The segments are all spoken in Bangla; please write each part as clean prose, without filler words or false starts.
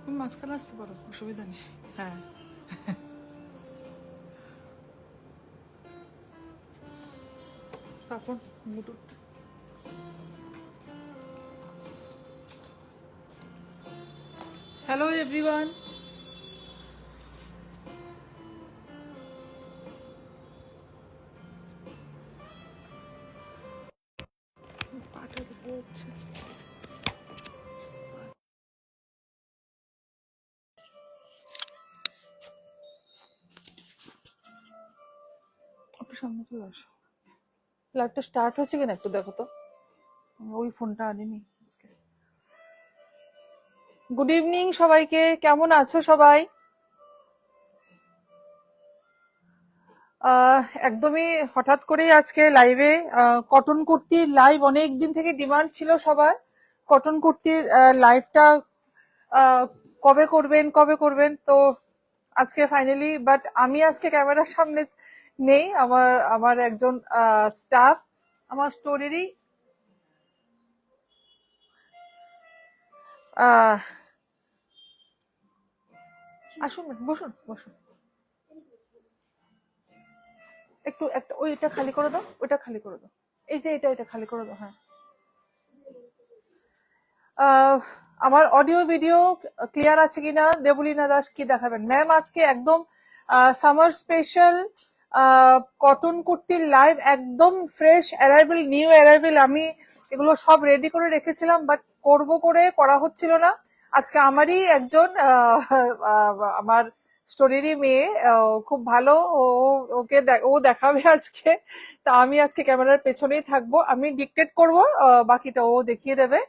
তুমি মাঝখানে আসতে পারো, অসুবিধা নেই। হ্যাঁ, তারপর ব্লুটুথ। হ্যালো এভরিওয়ান, পাটা হচ্ছে। একটু সামনে চলে আসো। লাইভটা স্টার্ট হচ্ছে কিনা একটু দেখো তো, ওই ফোনটা আনিনি আজকে। গুড ইভিনিং সবাইকে, কেমন আছো সবাই? একদমই হঠাৎ করেই আজকে লাইভে কটন কুর্তির লাইভ, অনেক দিন থেকে ডিমান্ড ছিল সবার। কটন কুর্তির লাইভটা কবে করবেন কবে করবেন, তো আজকে ফাইনালি। বাট আমি আজকে ক্যামেরার সামনে নেই, আমার আমার একজন স্টাফ আমার স্টোরেরই আসুন না, বসুন বসুন। একটু একটা ওইটা খালি করে দাও, ওইটা খালি করে দাও, এই যে এটা খালি করে দাও। হ্যাঁ, আহ, আমার অডিও ভিডিও ক্লিয়ার আছে কিনা? দেবলীনা দাস কি দেখাবেন? ম্যাম আজকে একদম সামার স্পেশাল কটন কুর্তির লাইভ, একদম ফ্রেশ অ্যারাইভেল, নিউ অ্যারাইভেল। আমি এগুলো সব রেডি করে রেখেছিলাম, বাট করা হচ্ছিল না। আজকে আমারই একজন আমার স্টোরিরই মেয়ে, খুব ভালো, ও দেখাবে আজকে। তা আমি আজকে ক্যামেরার পেছনেই থাকবো, আমি ডিকটেট করবো, বাকিটা ও দেখিয়ে দেবে।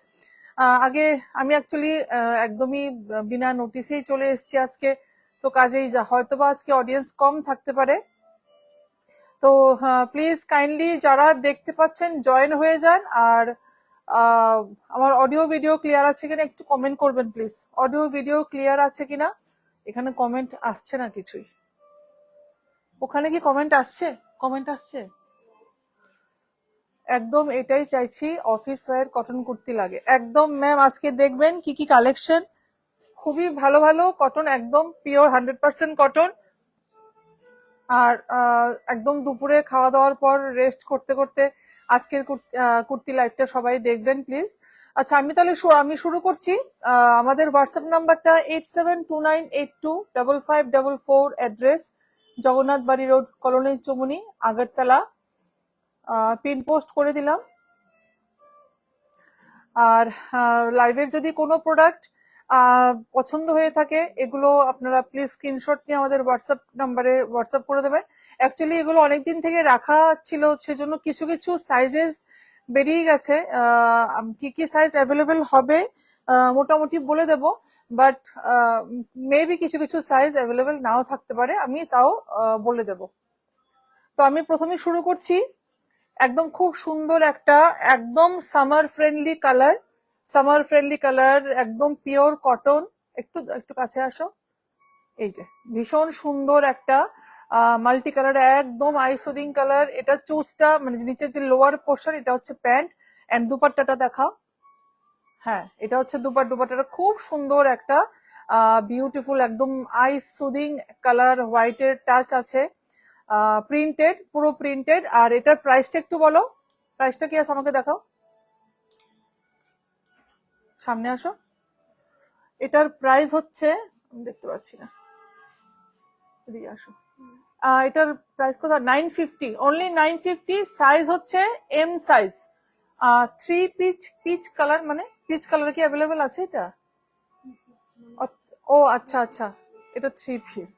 আগে আমি অ্যাকচুয়ালি একদমই বিনা নোটিসেই চলে এসেছি আজকে, তো কাজেই হয়তোবা আজকে অডিয়েন্স কম থাকতে পারে। তো প্লিজ কাইন্ডলি যারা দেখতে পাচ্ছেন জয়েন হয়ে যান। আর আহ, আমার অডিও ভিডিও ক্লিয়ার আছে কিনা একটু কমেন্ট করবেন প্লিজ। অডিও ভিডিও ক্লিয়ার আছে কিনা? এখানে কমেন্ট আসছে না কিছুই। ওখানে কি কমেন্ট আসছে? কমেন্ট আসছে? একদম এটাই চাইছি, অফিস ওয়্যার কটন কুর্তি লাগে একদম। ম্যাম আজকে দেখবেন কি কি কালেকশন, খুবই ভালো ভালো কটন, একদম পিওর 100% কটন। আর একদম দুপুরে খাওয়া দাওয়ার পর রেস্ট করতে করতে আজকের কুর্তি লাইভটা সবাই দেখবেন প্লিজ। আচ্ছা, আমি তাহলে আমি শুরু করছি। আমাদের হোয়াটসঅ্যাপ নাম্বারটা 8729825544, address Jagannath Bari road, colony Chamuni, Agartala. Pin post করে দিলাম। আর লাইভের যদি কোনো প্রোডাক্ট পছন্দ হয়ে থাকে, এগুলো আপনারা প্লিজ স্ক্রিনশট নিয়ে আমাদের হোয়াটসঅ্যাপ নাম্বারে হোয়াটসঅ্যাপ করে দেবেন। অ্যাকচুয়ালি এগুলো অনেকদিন থেকে রাখা ছিল, সেজন্য কিছু কিছু সাইজেস বেরিয়ে গেছে। কি কি সাইজ অ্যাভেলেবেল হবে মোটামুটি বলে দেব, বাট মেবি কিছু কিছু সাইজ অ্যাভেলেবেল নাও থাকতে পারে, আমি তাও বলে দেব। তো আমি প্রথমে শুরু করছি। একদম খুব সুন্দর একটা, একদম সামার ফ্রেন্ডলি কালার, একদম পিওর কটন। একটু একটু কাছে আসো। এই যে ভীষণ সুন্দর একটা মাল্টি কালার, একদম আইসোদিং কালার। এটা চুজটা মানে নিচের যে লোয়ার পোর্শন, এটা হচ্ছে প্যান্ট, এন্ড দুপাট্টাটা দেখাও। হ্যাঁ, এটা হচ্ছে দুপাট্টাটা খুব সুন্দর একটা বিউটিফুল, একদম আইস সুদিং কালার, হোয়াইটের টাচ আছে, প্রিন্টেড, পুরো প্রিন্টেড। আর এটার প্রাইসটা একটু বলো, প্রাইসটা কি আছে আমাকে দেখাও, সামনে আসো। এটার প্রাইস হচ্ছে, আমি দেখতে পাচ্ছি না, এদিকে আসো। এটার প্রাইস কত? 950, অনলি 950। সাইজ হচ্ছে M size, three piece colour. মানে পিচ কালার কি অ্যাভেলেবেল আছে এটা? ও আচ্ছা আচ্ছা, এটা থ্রি পিস।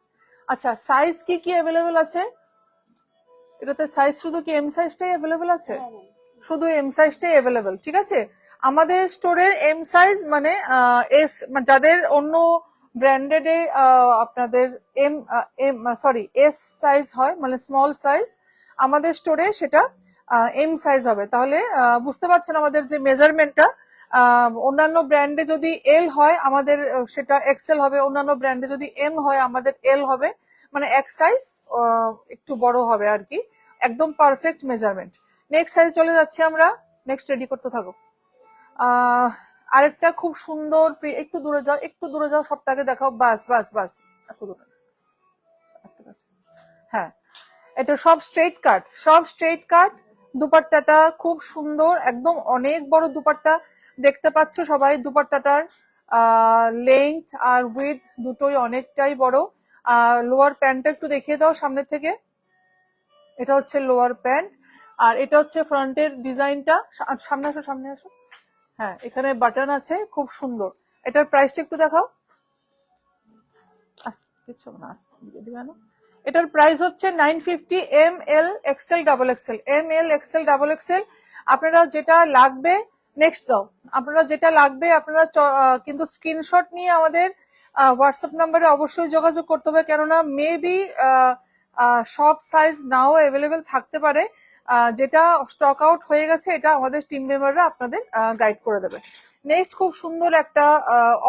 আচ্ছা, সাইজ কি কি অ্যাভেলেবেল আছে এটাতে? সাইজ শুধু কি এম সাইজটাই অ্যাভেলেবেল আছে? শুধু এম সাইজটাই অ্যাভেলেবেল, ঠিক আছে। আমাদের স্টোরের এম সাইজ মানে এস, যাদের অন্য ব্র্যান্ডেডে আপনাদের M M sorry S size হয়, মানে স্মল সাইজ, আমাদের স্টোরে সেটা এম সাইজ হবে। তাহলে বুঝতে পারছেন আমাদের যে মেজারমেন্টটা, অন্যান্য ব্র্যান্ডে যদি এল হয় আমাদের সেটা এক্সেল হবে, অন্যান্য ব্র্যান্ডে যদি এম হয় আমাদের এল হবে, মানে এক সাইজ একটু বড় হবে আর কি, একদম পারফেক্ট মেজারমেন্ট। নেক্সট সাইজ চলে যাচ্ছে আমরা, নেক্সট রেডি করতে থাকো। আরেকটা খুব সুন্দর একটু দূরে যাও, একটু দূরে যাও, সবটাকে দেখাও, বাস বাস বাস, এত দূরে, এত কাছে। হ্যাঁ, এটা সব স্ট্রেট কাট, সব স্ট্রেট কাট। দুপাট্টাটা খুব সুন্দর, একদম অনেক বড় দুপাট্টা দেখতে পাচ্ছ সবাই। দুপাট্টাটার লেন্থ আর উইথ দুটোই অনেকটাই বড়। লোয়ার প্যান্টটা একটু দেখিয়ে দাও সামনে থেকে। এটা হচ্ছে লোয়ার প্যান্ট, আর এটা হচ্ছে ফ্রন্টের ডিজাইনটা। সামনে আসো, সামনে আসো। হ্যাঁ, এখানে বাটন আছে, খুব সুন্দর। এটার প্রাইসটা একটু দেখাও। কিছু না, দিবে না। এটার প্রাইস হচ্ছে 950। ML XL double XL, ML XL double XL. আপনারা যেটা লাগবে, নেক্সট দাও। আপনারা যেটা লাগবে আপনারা কিন্তু স্ক্রিনশট নিয়ে আমাদের হোয়াটসঅ্যাপ নাম্বারে অবশ্যই যোগাযোগ করতে হবে, কেননা মেবি সব সাইজ নাও অ্যাভেলেবেল থাকতে পারে। যেটা স্টক আউট হয়ে গেছে এটা আমাদের টিম মেম্বাররা আপনাদের গাইড করে দেবে। নেক্সট খুব সুন্দর একটা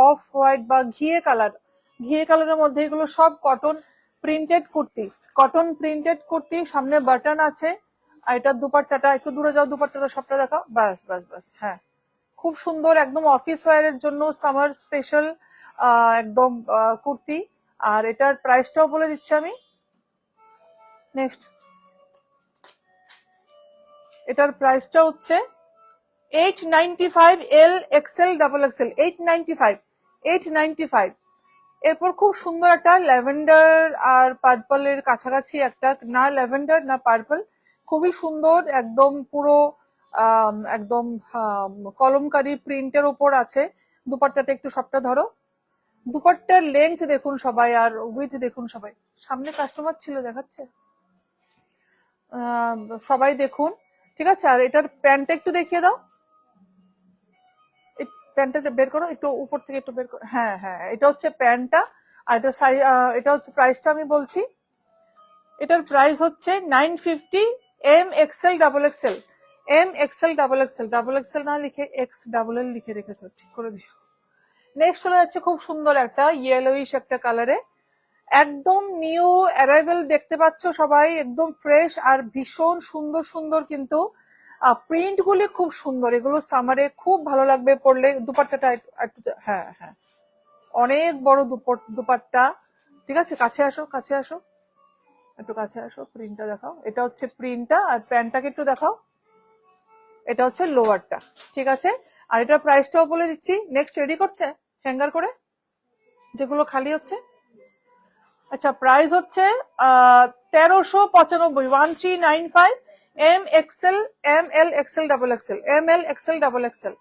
অফ হোয়াইট বা ঘিয়ে কালার, ঘিয়ে কালারের মধ্যে এগুলো সব cotton printed kurti, cotton printed kurti. সামনে বাটন আছে। আর এটার দুপাট্টাটা একটু দূরে যাও, দুপাট্টাটা সবটা দেখাও, বাস বাস বাস। হ্যাঁ, খুব সুন্দর, একদম অফিস ওয়্যারের জন্য সামার স্পেশাল একদম কুর্তি। আর এটার প্রাইসটাও বলে দিচ্ছি আমি। নেক্সট, এটার প্রাইসটা হচ্ছে 895। L XL double XL 895, 895। এরপর খুব সুন্দর একটা ল্যাভেন্ডার আর পার্পলের কাছাকাছি একটা, না ল্যাভেন্ডার না পার্পল, খুবই সুন্দর, একদম পুরো একদম কলমকারি প্রিন্টের উপর আছে। দুপাট্টাটা একটু সবটা ধরো। দুপাট্টার লেন্থ দেখুন সবাই, আর উইথ দেখুন সবাই। সামনে কাস্টমার ছিল, দেখাচ্ছে, সবাই দেখুন, ঠিক আছে। আর এটার প্যান্টটা একটু দেখিয়ে দাও, প্যান্টটা বের করো একটু, উপর থেকে একটু বের করো। হ্যাঁ হ্যাঁ, এটা হচ্ছে প্যান্টটা। আর এটা এটা হচ্ছে প্রাইসটা আমি বলছি। এটার প্রাইস হচ্ছে 950। M XL double XL, M XL double XL, double Excel না লিখে এক্স ডাবল এল লিখে রেখেছো, ঠিক করে দিও। নেক্সট চলে যাচ্ছে খুব সুন্দর একটা ইয়েলোইশ একটা কালারে, একদম নিউ অ্যারাইভেল দেখতে পাচ্ছ সবাই, একদম ফ্রেশ আর ভীষণ সুন্দর সুন্দর। কিন্তু প্রিন্ট গুলি খুব সুন্দর, এগুলো সামারে খুব ভালো লাগবে পরলে। দুপাট্টাটা হ্যাঁ হ্যাঁ, অনেক বড় দুপাট্টা, ঠিক আছে। কাছে আসো, কাছে আসো, একটু কাছে আসো, প্রিন্টটা দেখাও। এটা হচ্ছে প্রিন্টটা, আর প্যান্টটাকে একটু দেখাও। এটা হচ্ছে লোয়ারটা, ঠিক আছে। আর এটা প্রাইসটাও বলে দিচ্ছি। নেক্সট রেডি করছে হ্যাঙ্গার করে, যেগুলো খালি হচ্ছে। আচ্ছা, প্রাইস হচ্ছে 1395, 1395। ML XL double XL, ML XL double XL.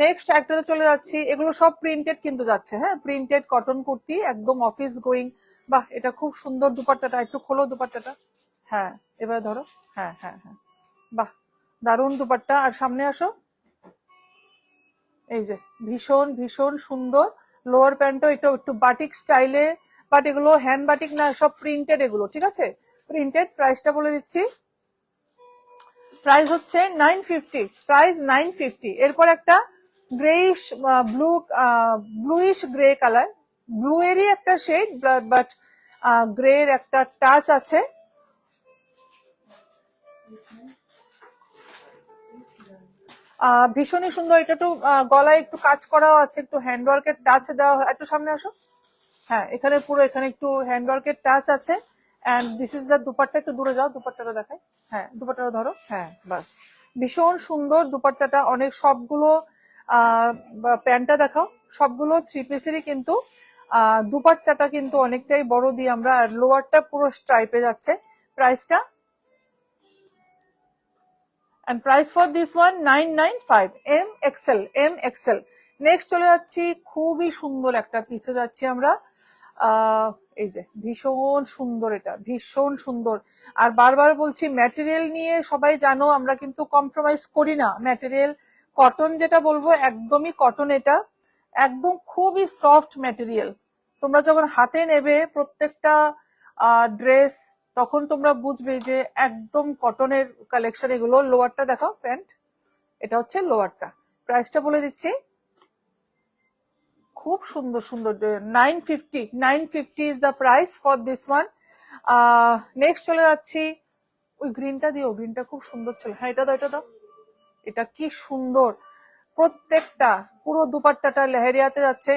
Next একটাতে চলে যাচ্ছি, এগুলো সব প্রিন্টেড কিন্তু যাচ্ছে, হ্যাঁ, প্রিন্টেড কটন কুর্তি, একদম অফিস গোয়িং। বাহ, এটা খুব সুন্দর দুপাট্টাটা, একটু খোলো দুপাট্টাটা। হ্যাঁ, এবার ধরো। হ্যাঁ হ্যাঁ হ্যাঁ, বাহ, দারুণ দুপাট্টা। আর সামনে আসো, এই যে ভীষণ ভীষণ সুন্দর লোয়ার প্যান্টও, এটা একটু বাটিক স্টাইলে, বাট এগুলো হ্যান্ড বাটিক না, সব প্রিন্টেড এগুলো, ঠিক আছে, প্রিন্টেড। প্রাইসটা বলে দিচ্ছি, প্রাইস হচ্ছে 950, প্রাইস 950। এরপর একটা greyish bluish grey colour, blue এরই একটা শেড, বাট গ্রে এর একটা টাচ আছে। ভীষণই সুন্দর। এটা একটু গলায় একটু কাজ করাও আছে, একটু হ্যান্ডওয়ার্কের টাচ দেওয়া, একটু সামনে আসো। হ্যাঁ, এখানে পুরো এখানে একটু হ্যান্ডওয়ার্কের টাচ আছে। And this is the dupatta, একটু দূরে যাও, দুপাট্টাটা দেখাই। হ্যাঁ, দুপাট্টাটা ধরো। হ্যাঁ, বাস, ভীষণ সুন্দর দুপাট্টাটা। অনেক সবগুলো প্যান্টটা দেখাও, সবগুলো থ্রি পিসেরই কিন্তু দুপাট্টাটা কিন্তু অনেকটাই বড় দিয়ে আমরা, আর লোয়ারটা পুরো স্ট্রাইপে যাচ্ছে। প্রাইসটা, and price for this one 995। M XL, M XL। Next চলে যাচ্ছি খুবই সুন্দর একটা পিসে যাচ্ছি আমরা। এই যে ভীষণ সুন্দর, এটা ভীষণ সুন্দর। আর বারবার বলছি, ম্যাটেরিয়াল নিয়ে সবাই জানো আমরা কিন্তু কম্প্রোমাইজ করি না। ম্যাটেরিয়াল কটন যেটা বলবো, একদমই কটন। এটা একদম খুবই সফট ম্যাটেরিয়াল। তোমরা যখন হাতে নেবে প্রত্যেকটা ড্রেস, তখন তোমরা বুঝবে যে একদম কটনের কালেকশন এগুলো। লোয়ারটা দেখাও, প্যান্ট, এটা হচ্ছে লোয়ারটা। প্রাইসটা বলে দিচ্ছি, খুব সুন্দর সুন্দর, 950, 950 is the price for this one. Next চলে যাচ্ছি, ওই গ্রিনটা দিও, গ্রিনটা খুব সুন্দর ছিল। হ্যাঁ, এটা দাও, এটা দাও, এটা কি সুন্দর। প্রত্যেকটা পুরো দুপাট্টাটা লেহেরিয়াতে যাচ্ছে,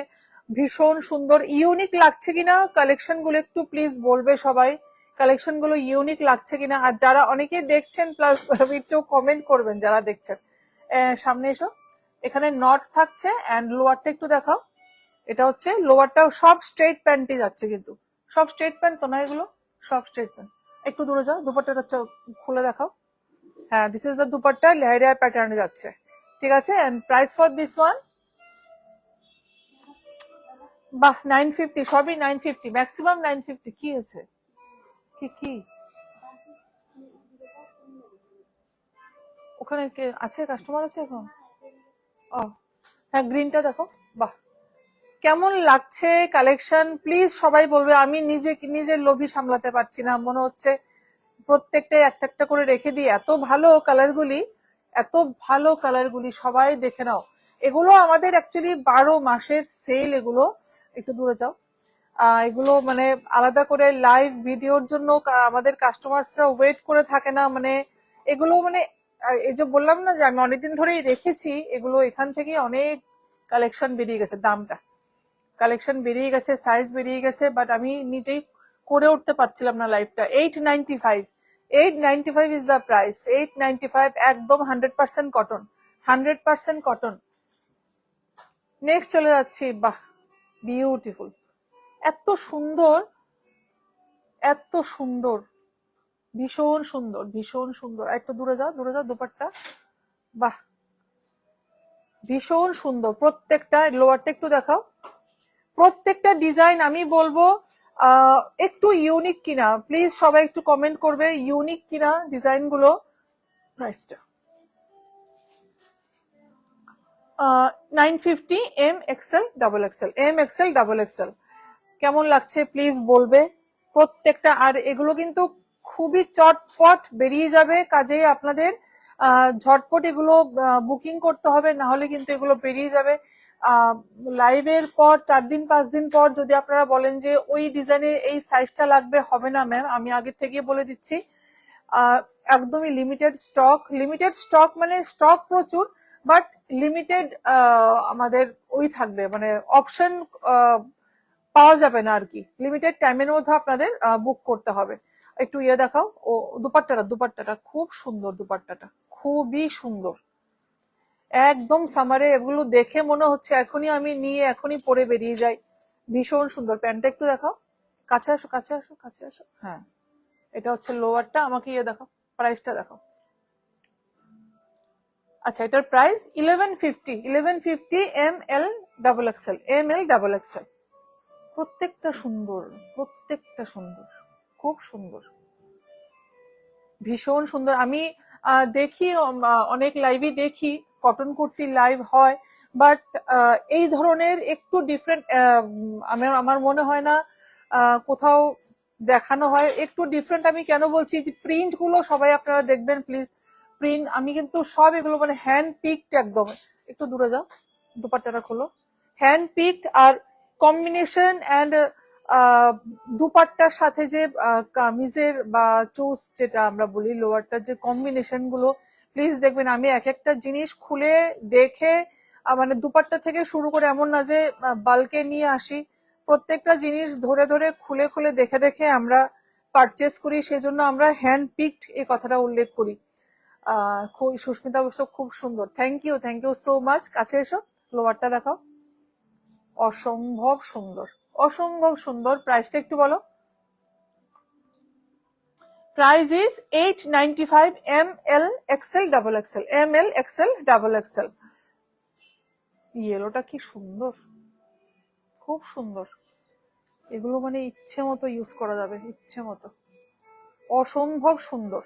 ভীষণ সুন্দর। ইউনিক লাগছে কিনা কালেকশন গুলো একটু প্লিজ বলবে সবাই, কালেকশন গুলো ইউনিক লাগছে কিনা। আর যারা অনেকেই দেখছেন প্লাস একটু কমেন্ট করবেন যারা দেখছেন। সামনে এসো, এখানে নট থাকছে অ্যান্ড লোয়ারটা একটু দেখাও। এটা হচ্ছে লোয়ারটা, সব স্ট্রেট প্যান্টই যাচ্ছে, কিন্তু সব স্ট্রেট প্যান্ট তো না, এগুলো সব স্ট্রেট প্যান্ট। একটু দূরে যাও, দুপাট্টাটা খুলে দেখাও। হ্যাঁ, this is the dupatta, leheriya প্যাটার্নে যাচ্ছে, ঠিক আছে। And price for this one, বাহ 950, সবই 950, ম্যাক্সিমাম 950। কি আছে, কি কি ওখানে কে আছে, কাস্টমার আছে এখন? ও হ্যাঁ, গ্রিনটা দেখো, বাহ কেমন লাগছে কালেকশন প্লিজ সবাই বলবে। আমি নিজের লোভী সামলাতে পারছি না, মনে হচ্ছে প্রত্যেকটাই একটা একটা করে রেখে দিই। এত ভালো কালারগুলি, এত ভালো কালারগুলি, সবাই দেখে নাও। এগুলো আমাদের অ্যাকচুয়ালি 12 মাসের সেল এগুলো। একটু দূরে যাও। এগুলো মানে আলাদা করে লাইভ ভিডিওর জন্য আমাদের কাস্টমার্সরা ওয়েট করে থাকে না, মানে এগুলো মানে এই যে বললাম না যে আমি অনেকদিন ধরেই রেখেছি এগুলো, এখান থেকেই অনেক কালেকশন বেরিয়ে গেছে। দামটা, কালেকশন বেরিয়ে গেছে, সাইজ বেরিয়ে গেছে, বাট আমি নিজেই করে উঠতে পারছিলাম না লাইভটা। 895, 895 ইজ দ্য প্রাইস, 895, একদম 100% কটন, 100% কটন। নেক্সট চলে যাচ্ছি, বাহ বিউটিফুল, এত সুন্দর, এত সুন্দর, ভীষণ সুন্দর, ভীষণ সুন্দর। একটু দূরে যাও, দূরে যাও, দুপাট্টা বাহ ভীষণ সুন্দর। প্রত্যেকটা লোয়ারটা একটু দেখাও। প্রত্যেকটা ডিজাইন আমি বলবো একটু ইউনিক কিনা, প্লিজ সবাই একটু কমেন্ট করবে ইউনিক কিনা ডিজাইন গুলো। প্রাইসটা 950, M XL double XL, M XL double XL. কেমন লাগছে প্লিজ বলবে প্রত্যেকটা। আর এগুলো কিন্তু খুবই চটপট বেরিয়ে যাবে, কাজেই আপনাদের ঝটপট এগুলো বুকিং করতে হবে, না হলে কিন্তু এগুলো বেরিয়ে যাবে। লাইভের পর 4 দিন 5 দিন পর যদি আপনারা বলেন যে ওই ডিজাইনে এই সাইজটা লাগবে, হবে না ম্যাম, আমি আগে থেকে বলে দিচ্ছি। একদমই লিমিটেড স্টক, লিমিটেড স্টক মানে স্টক প্রচুর, বাট লিমিটেড আমাদের ওই থাকবে, মানে অপশন পাওয়া যাবে না আর কি। লিমিটেড টাইমের মধ্যে আপনাদের বুক করতে হবে। একটু ইয়ে দেখাও, ও দুপাট্টাটা, দুপাট্টাটা খুব সুন্দর, দুপাট্টাটা খুবই সুন্দর, একদম সামারে এগুলো দেখে মনে হচ্ছে এখনই আমি নিয়ে এখনই পরে বেরিয়ে যাই। ভীষণ সুন্দর। প্যান্টটা একটু দেখাও, কাছে আসো, কাছে আসো, কাছে আসো। হ্যাঁ, এটা হচ্ছে লোয়ারটা, আমাকে ইয়ে দেখাও, প্রাইসটা দেখাও। আচ্ছা, এটার price 1150, 1150, M L double XL, M L double XL. প্রত্যেকটা সুন্দর, প্রত্যেকটা সুন্দর, খুব সুন্দর, ভীষণ সুন্দর। আমি দেখি অনেক লাইভই দেখি, কটন কুর্তি লাইভ হয়, বাট এই ধরনের একটু ডিফারেন্ট আমার মনে হয় না কোথাও দেখানো হয়। একটু ডিফারেন্ট আমি কেন বলছি, যে প্রিন্ট গুলো সবাই আপনারা দেখবেন প্লিজ। প্রিন্ট আমি কিন্তু সব এগুলো মানে হ্যান্ড পিকড একদম। একটু দূরে যাও, দুপাট্টাটা খোলো। হ্যান্ড পিকড আর কম্বিনেশন অ্যান্ড দুপাট্টার সাথে যে কামিজের বা চুজ যেটা আমরা বলি লোয়ারটার যে কম্বিনেশন গুলো প্লিজ দেখবেন। আমি এক একটা জিনিস খুলে দেখে মানে দুপাট্টা থেকে শুরু করে এমন না যে বাল্কে নিয়ে আসি, প্রত্যেকটা জিনিস ধরে ধরে খুলে খুলে দেখে দেখে আমরা পারচেস করি, সেজন্য আমরা হ্যান্ড পিকড এই কথাটা উল্লেখ করি। খুব সুস্মিতা অবশ্য খুব সুন্দর, থ্যাংক ইউ সো মাচ। কাছে এসো, লোয়ারটা দেখাও, অসম্ভব সুন্দর, অসম্ভব সুন্দর। প্রাইসটা একটু বলো। Price is 895, M L XL double XL, M L XL double XL. ইয়েলোটা কি সুন্দর, খুব সুন্দর। এগুলো মানে ইচ্ছে মতো ইউজ করা যাবে, ইচ্ছে মতো, অসম্ভব সুন্দর।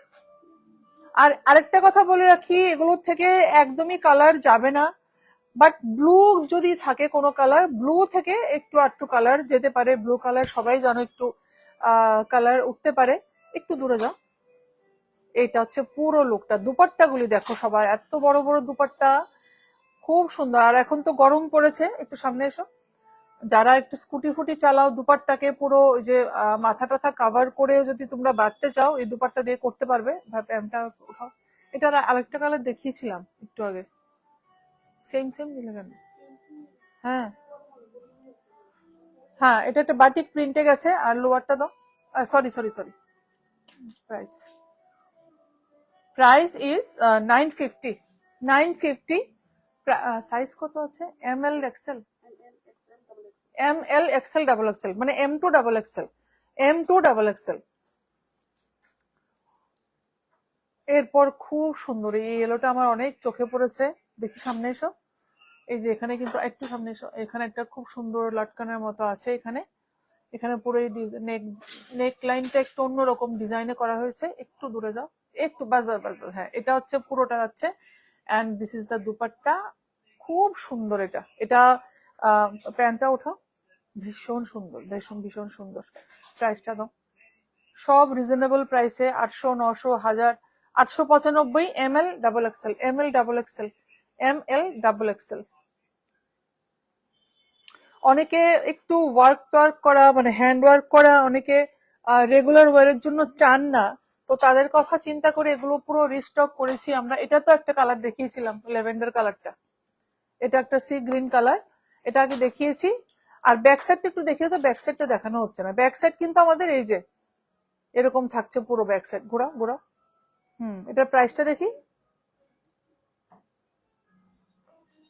আর আরেকটা কথা বলে রাখি, এগুলোর থেকে একদমই কালার যাবে না, বাট ব্লু যদি থাকে কোনো কালার, ব্লু থেকে একটু আটটু কালার যেতে পারে। ব্লু কালার সবাই জানো একটু কালার উঠতে পারে। একটু দূরে যাও। এটা হচ্ছে পুরো লুকটা। দুপাট্টা গুলি দেখো সবাই, এত বড় বড় দুপাট্টা, খুব সুন্দর। আর এখন তো গরম পড়েছে, একটু সামনে এসো। যারা একটু স্কুটি ফুটি চালাও, দুপাট্টাকে পুরো ওই যে মাথা টাথা কাভার করে যদি তোমরা বাঁধতে চাও, এই দুপাট্টা দিয়ে করতে পারবে। প্যান্টটা উঠাও। এটা আরেকটা কালার দেখিয়েছিলাম একটু আগে, সেম সেম দিলে কেন? হ্যাঁ হ্যাঁ, এটা একটা বাটিক প্রিন্টে গেছে। আর লোয়ারটা দাও। Sorry sorry sorry, price price is 950। 950। Size কত আছে? M L XL? M L XL double XL, মানে M2 double XL. M2 double XL. এরপর খুব সুন্দর এই ইয়েলোটা আমার অনেক চোখে পড়েছে। দেখি সামনে এসো। এই যে এখানে কিন্তু একটু সামনে এসো, এখানে একটা খুব সুন্দর লটকানের মতো আছে এখানে। এখানে পুরো এই নেক নেক লাইনটা একটু অন্যরকম ডিজাইনে করা হয়েছে। একটু দূরে যাও, একটু, বাস বাস বাস বাস, হ্যাঁ এটা হচ্ছে পুরোটা যাচ্ছে। And this is the dupatta. খুব সুন্দর এটা। এটা প্যান্টটা ওঠাও। ভীষণ সুন্দর, ভীষণ ভীষণ সুন্দর। প্রাইসটা দাও। সব রিজনেবল প্রাইসে, 800, 900, 1000, 895। ML double XL, ML double XL, ML double XL. অনেকে একটু ওয়ার্ক টোয়ার্ক করা, মানে হ্যান্ড ওয়ার্ক করা, অনেকে রেগুলার ওয়ারের জন্য চান না। তো তাদের কথা চিন্তা করে এগুলো পুরো রিস্টক করেছি আমরা। এটা তো একটা কালার দেখিয়েছিলাম, ল্যাভেন্ডার কালারটা। এটা একটা সি গ্রিন কালার, এটা আগে দেখিয়েছি। আর ব্যাক সাইডটা একটু দেখিয়ে, তো ব্যাক সাইডটা দেখানো হচ্ছে না। ব্যাক সাইড কিন্তু আমাদের এই যে এরকম থাকছে পুরো ব্যাক সাইড। ঘোরাও ঘোরাও। এটার প্রাইসটা দেখি।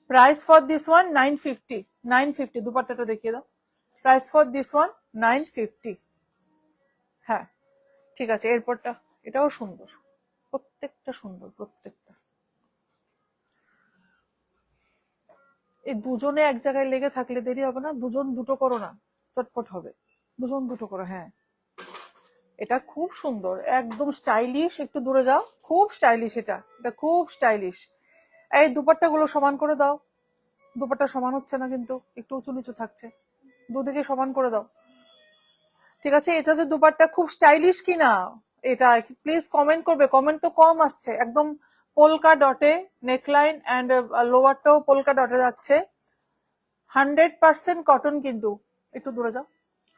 Price for this one 950। 950। দুপাট্টাটা দেখিয়ে দাও। Price for this one 950। হ্যাঁ ঠিক আছে। এরপরটা, এটাও সুন্দর, প্রত্যেকটা সুন্দর, প্রত্যেকটা। এই দুজনে এক জায়গায় লেগে থাকলে দেরি হবে না? দুজন দুটো করো না, চটপট হবে। দুজন দুটো করো, হ্যাঁ। এটা খুব সুন্দর, একদম স্টাইলিশ। একটু দূরে যাও, খুব স্টাইলিশ। এটা এটা খুব স্টাইলিশ। এই দুপাট্টা গুলো সমান করে দাও। দুপাট্টা সমান হচ্ছে না কিন্তু, একটু উঁচু নিচু থাকছে। দুদিকে সমান করে দাও। ঠিক আছে। এটা যে দুপাট্টা খুব স্টাইলিশ কিনা এটা প্লিজ কমেন্ট করবে। কমেন্ট তো কম আসছে। একদম পোলকা ডটে নেকলাইন অ্যান্ড লোয়ারটাও পোলকা ডটে যাচ্ছে। 100% কটন কিন্তু। একটু দূরে যাও।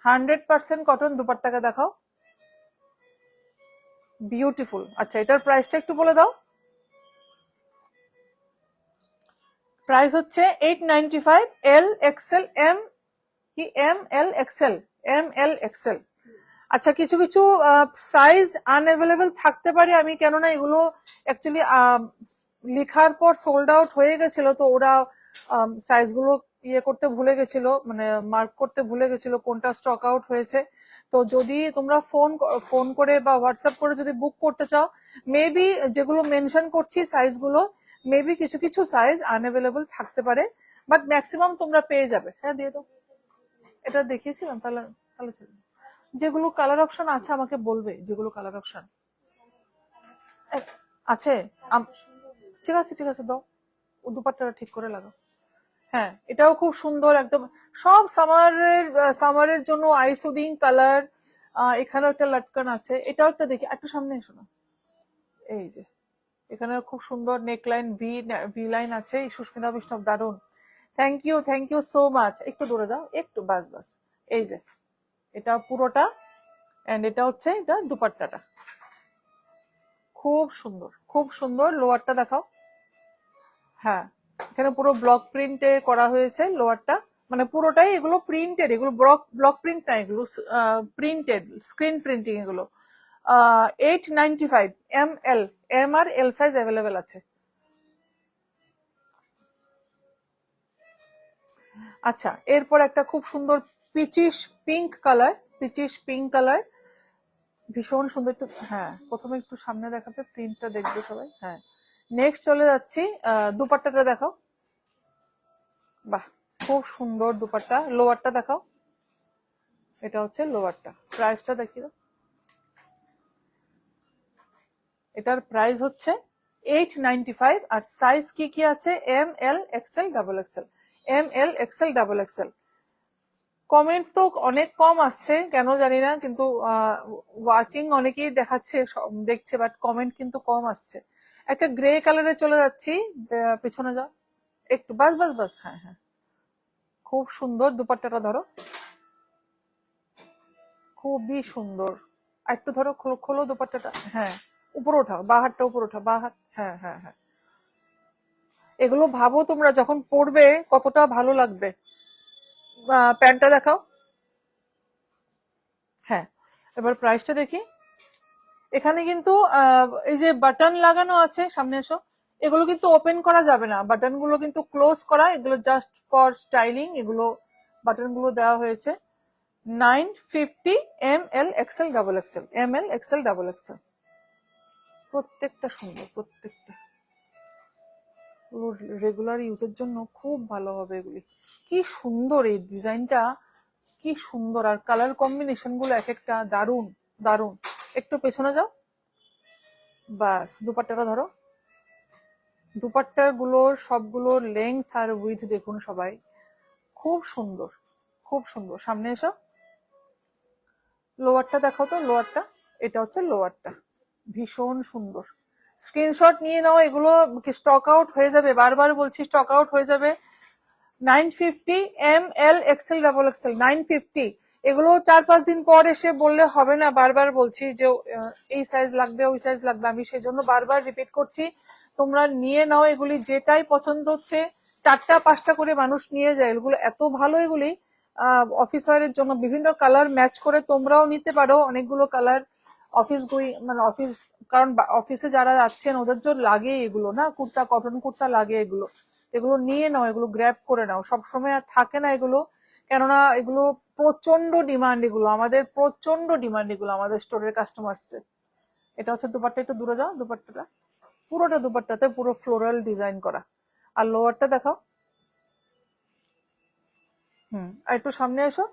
100% কটন। দুপাট্টাকে দেখাও। বিউটিফুল। আচ্ছা, এটার প্রাইসটা একটু বলে দাও। প্রাইস হচ্ছে 895। এল এক্সেল, এম কি, ML এক্সেল, ML এক্সেল। আচ্ছা, কিছু কিছু সাইজ আনঅ্যাভেলেবেল থাকতে পারে। আমি কেননা এগুলো অ্যাকচুয়ালি লেখার পর সোল্ড আউট হয়ে গেছিল, তো ওরা সাইজগুলো ইয়ে করতে ভুলে গেছিল, মানে মার্ক করতে ভুলে গেছিল কোনটা স্টক আউট হয়েছে। তো যদি তোমরা ফোন করে বা হোয়াটসঅ্যাপ করে যদি বুক করতে চাও, মেবি যেগুলো মেনশন করছি সাইজগুলো, মেবি কিছু কিছু সাইজ আনঅ্যাভেলেবল থাকতে পারে, বাট ম্যাক্সিমাম তোমরা পেয়ে যাবে। হ্যাঁ দিয়ে দাও। এটা দেখিয়েছিলাম, তাহলে তাহলে চলবে। যেগুলো কালার অপশন আছে আমাকে বলবে, যেগুলো কালার অপশন আছে। ঠিক আছে ঠিক আছে, দাও। ও দুপাট্টাটা ঠিক করে লাগাও। হ্যাঁ এটাও খুব সুন্দর একদম। সব সামারের জন্য আই সুদিং কালার। এখানেও একটা লটকান আছে। এটাও একটা দেখি, একটু সামনে এসো না। এই যে এখানে খুব সুন্দর নেকলাইন, ভি লাইন আছে। সুস্মিতা বৈষ্ণব, দারুন। Thank you so much. একটু দূরে যাও, একটু, বাস বাস। এই যে এটা পুরোটা, এন্ড এটা হচ্ছে এটা দুপাট্টাটা। খুব সুন্দর, খুব সুন্দর। লোয়ারটা দেখাও। হ্যাঁ এখানে পুরো ব্লক প্রিন্টে করা হয়েছে লোয়ারটা, মানে পুরোটাই এগুলো প্রিন্টেড। এগুলো ব্লক প্রিন্ট না, এগুলো প্রিন্টেড, স্ক্রিন প্রিন্টিং এগুলো। 895। ML, M আর L সাইজ অ্যাভেলেবেল আছে। আচ্ছা, এরপর একটা খুব সুন্দর পিচিশ পিঙ্ক কালার, পিচিশ পিঙ্ক কালার, ভীষণ সুন্দর। একটু, হ্যাঁ প্রথমে একটু সামনে দেখাবে, প্রিন্টটা দেখবে সবাই। হ্যাঁ নেক্সট চলে যাচ্ছি। দুপাট্টাটা দেখাও। বাহ, খুব সুন্দর দুপাট্টা। লোয়ারটা দেখাও। এটা হচ্ছে লোয়ারটা। প্রাইসটা দেখিয়ে দাও। এটার প্রাইস হচ্ছে 895। আর সাইজ কি কি আছে? ML Excel double Excel, ML Excel double Excel. Comment তো অনেক কম আসছে, কেন জানি না, কিন্তু ওয়াচিং অনেকেই দেখাচ্ছে, দেখছে, বাট কমেন্ট কিন্তু কম আসছে। একটা গ্রে কালারে চলে যাচ্ছি। পেছনে যাও একটু, বাস বাস বাস, হ্যাঁ হ্যাঁ। খুব সুন্দর। দুপাট্টাটা ধরো, খুবই সুন্দর। আর একটু ধরো, খোলো খোলো দুপাট্টাটা। হ্যাঁ উপরে ওঠাও, বা হাতটা উপরে ওঠাও, বা হাত, হ্যাঁ হ্যাঁ হ্যাঁ। এগুলো ভাবো তোমরা যখন পরবে কতটা ভালো লাগবে। প্যান্টটা দেখাও। হ্যাঁ, এবার প্রাইসটা দেখি। এখানে কিন্তু এই যে বাটন লাগানো আছে, সামনে এসো, এগুলো কিন্তু ওপেন করা যাবে না, বাটন গুলো কিন্তু ক্লোজ করা, এগুলো জাস্ট ফর স্টাইলিং, এগুলো বাটন গুলো দেওয়া হয়েছে। 950 ml XL double XL, ml XL double XL, প্রত্যেকটা সুন্দর, প্রত্যেকটা রেগুলার ইউজের জন্য খুব ভালো হবে এগুলি। কি সুন্দর এই ডিজাইনটা, কি সুন্দর, আর কালার কম্বিনেশন গুলো এক একটা দারুণ দারুণ। একটু পেছনে যাও, বাস দুপাট্টাটা ধরো। দুপাট্টা গুলোর সবগুলোর লেংথ আর উইথ দেখুন সবাই, খুব সুন্দর, খুব সুন্দর। সামনে এসো, লোয়ারটা দেখাও তো, লোয়ারটা, এটা হচ্ছে লোয়ারটা, ভীষণ সুন্দর। স্ক্রিনশট নিয়ে নাও, এগুলো স্টক আউট হয়ে যাবে, বারবার বলছি স্টক আউট হয়ে যাবে। 950 ml XL ডাবল এক্সেল, 950। এগুলো 4-5 দিন পর এসে বললে হবে না, বারবার বলছি যে এই সাইজ লাগবে, ওই সাইজ লাগবে, আমি সেই জন্য বারবার রিপিট করছি। তোমরা নিয়ে নাও এগুলি, যেটাই পছন্দ হচ্ছে 4টা-5টা করে মানুষ নিয়ে যায়, এগুলো এত ভালো। এগুলি অফিস ওয়ারের জন্য বিভিন্ন কালার ম্যাচ করে তোমরাও নিতে পারো, অনেকগুলো কালার অফিস মানে অফিস, কারণ অফিসে যারা যাচ্ছেন ওদের জন্য লাগে এগুলো না, কুর্তা, কটন কুর্তা লাগে এগুলো। এগুলো নিয়ে নাও, এগুলো গ্র্যাব করে নাও, সবসময় আর থাকে না এগুলো, কেননা এগুলো প্রচন্ড ডিমান্ড, এগুলো আমাদের প্রচন্ড ডিমান্ড, এগুলো আমাদের স্টোরের কাস্টমার্সদের। এটা হচ্ছে দুপাট্টা, একটু দূরে যাও, দুপাট্টাটা পুরোটা দুপাট্টাতে পুরো ফ্লোরাল ডিজাইন করা। আর লোয়ারটা দেখাও। আর একটু সামনে এসো,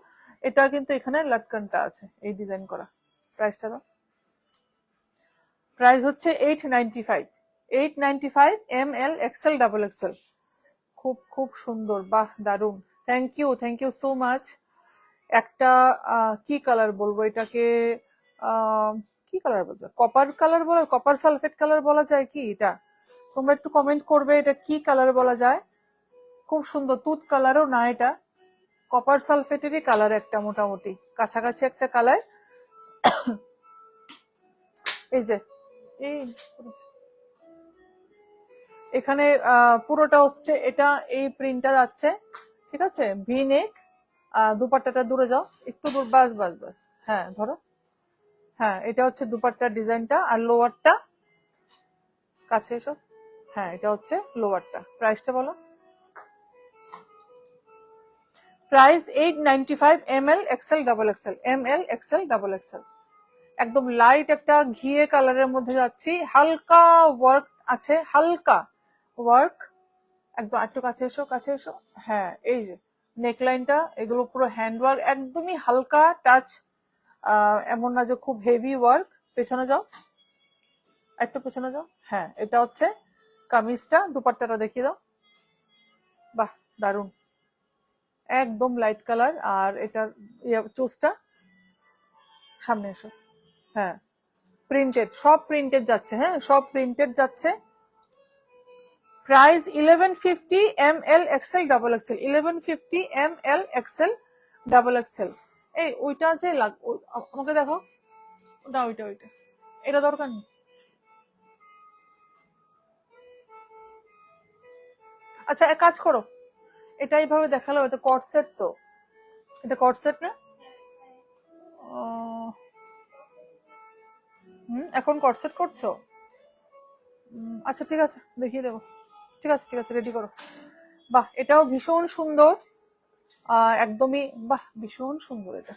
এটা কিন্তু এখানে লাটকানটা আছে এই ডিজাইন করা। প্রাইসটা দাও। প্রাইস হচ্ছে 895, 895 ml XL ডাবল এক্সেল। খুব খুব সুন্দর, বাহ দারুন। Thank you so much. একটা কি কালার বলবো এটাকে, কি কালার বলছে, কপার কালার বলা, কপার সালফেট কালার বলা যায় কি এটা? তোমরা একটু কমেন্ট করবে এটা কি কালার বলা যায়। খুব সুন্দর, তুত কালারও না, এটা কপার সালফেটেরই কালার, একটা মোটামুটি কাছাকাছি একটা কালার। এই যে এই এখানে পুরোটা হচ্ছে এটা, এই প্রিন্টটা যাচ্ছে, ঠিক আছে, ভি নেক। দুপাট্টাটা দূরে যাও, একটু দূর, বাস বাস বাস, হ্যাঁ ধরো। হ্যাঁ, এটা হচ্ছে দুপাট্টার ডিজাইনটা, আর লোয়ারটা কাছে এসো। হ্যাঁ, এটা হচ্ছে লোয়ারটা। প্রাইসটা বলো। Price 895 ml XL double XL, ml XL double XL. একদম লাইট একটা ঘিয়ে কালারের মধ্যে যাচ্ছি, হালকা ওয়ার্ক আছে, হালকা ওয়ার্ক একদম। একটু কাছে এসো, কাছে এসো। হ্যাঁ, এই যে নেকলাইনটা, এগুলো পুরো হ্যান্ড ওয়ার্ক, একদমই হালকা টাচ, এমন না যে খুব হেভি ওয়ার্ক। পেছনে যাও, একটু পেছনে যাও। হ্যাঁ, এটা হচ্ছে কামিজটা, দুপাট্টাটা দেখিয়ে দাও। বাহ দারুন, একদম লাইট কালার। আর এটার চুজটা, সামনে এসো। হ্যাঁ, প্রিন্টেড, সব প্রিন্টেড যাচ্ছে, হ্যাঁ সব প্রিন্টেড যাচ্ছে। Price 1150 ml XL double XL, 1150 ml XL double XL. এই ওইটা যে আমাকে দেখো, ওটা ওইটা ওইটা, এটা দরকার নেই। আচ্ছা, এক কাজ করো, এটা এইভাবে দেখালো, এটা কট সেট তো, এটা কট সেট না? এখন কট সেট করছো? আচ্ছা ঠিক আছে, দেখিয়ে দেবো। ঠিক আছে ঠিক আছে, রেডি করো। বাহ, এটাও ভীষণ সুন্দর, একদমই বাহ, ভীষণ সুন্দর। এটা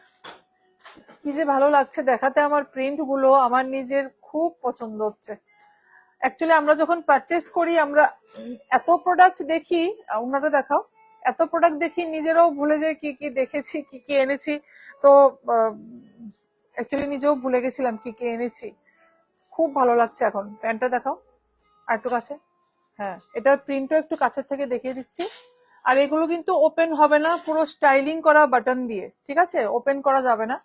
কি যে ভালো লাগছে দেখাতে, আমার প্রিন্ট গুলো আমার নিজের খুব পছন্দ হচ্ছে। অ্যাকচুয়ালি আমরা যখন পারচেস করি, আমরা এত প্রোডাক্ট দেখি, ওনারা দেখাও, এত প্রোডাক্ট দেখি নিজেরাও ভুলে যাই কি কি দেখেছি, কি কি এনেছি। তো অ্যাকচুয়ালি নিজেও ভুলে গেছিলাম কি কি এনেছি। খুব ভালো লাগছে। এখন প্যান্টটা দেখাও, আর একটু কাছে। হ্যাঁ, এটার প্রিন্টও একটু কাছের থেকে দেখিয়ে দিচ্ছি। আর এগুলো কিন্তু ওপেন হবে না, পুরো স্টাইলিং করা বাটন দিয়ে, ঠিক আছে, ওপেন করা যাবে না।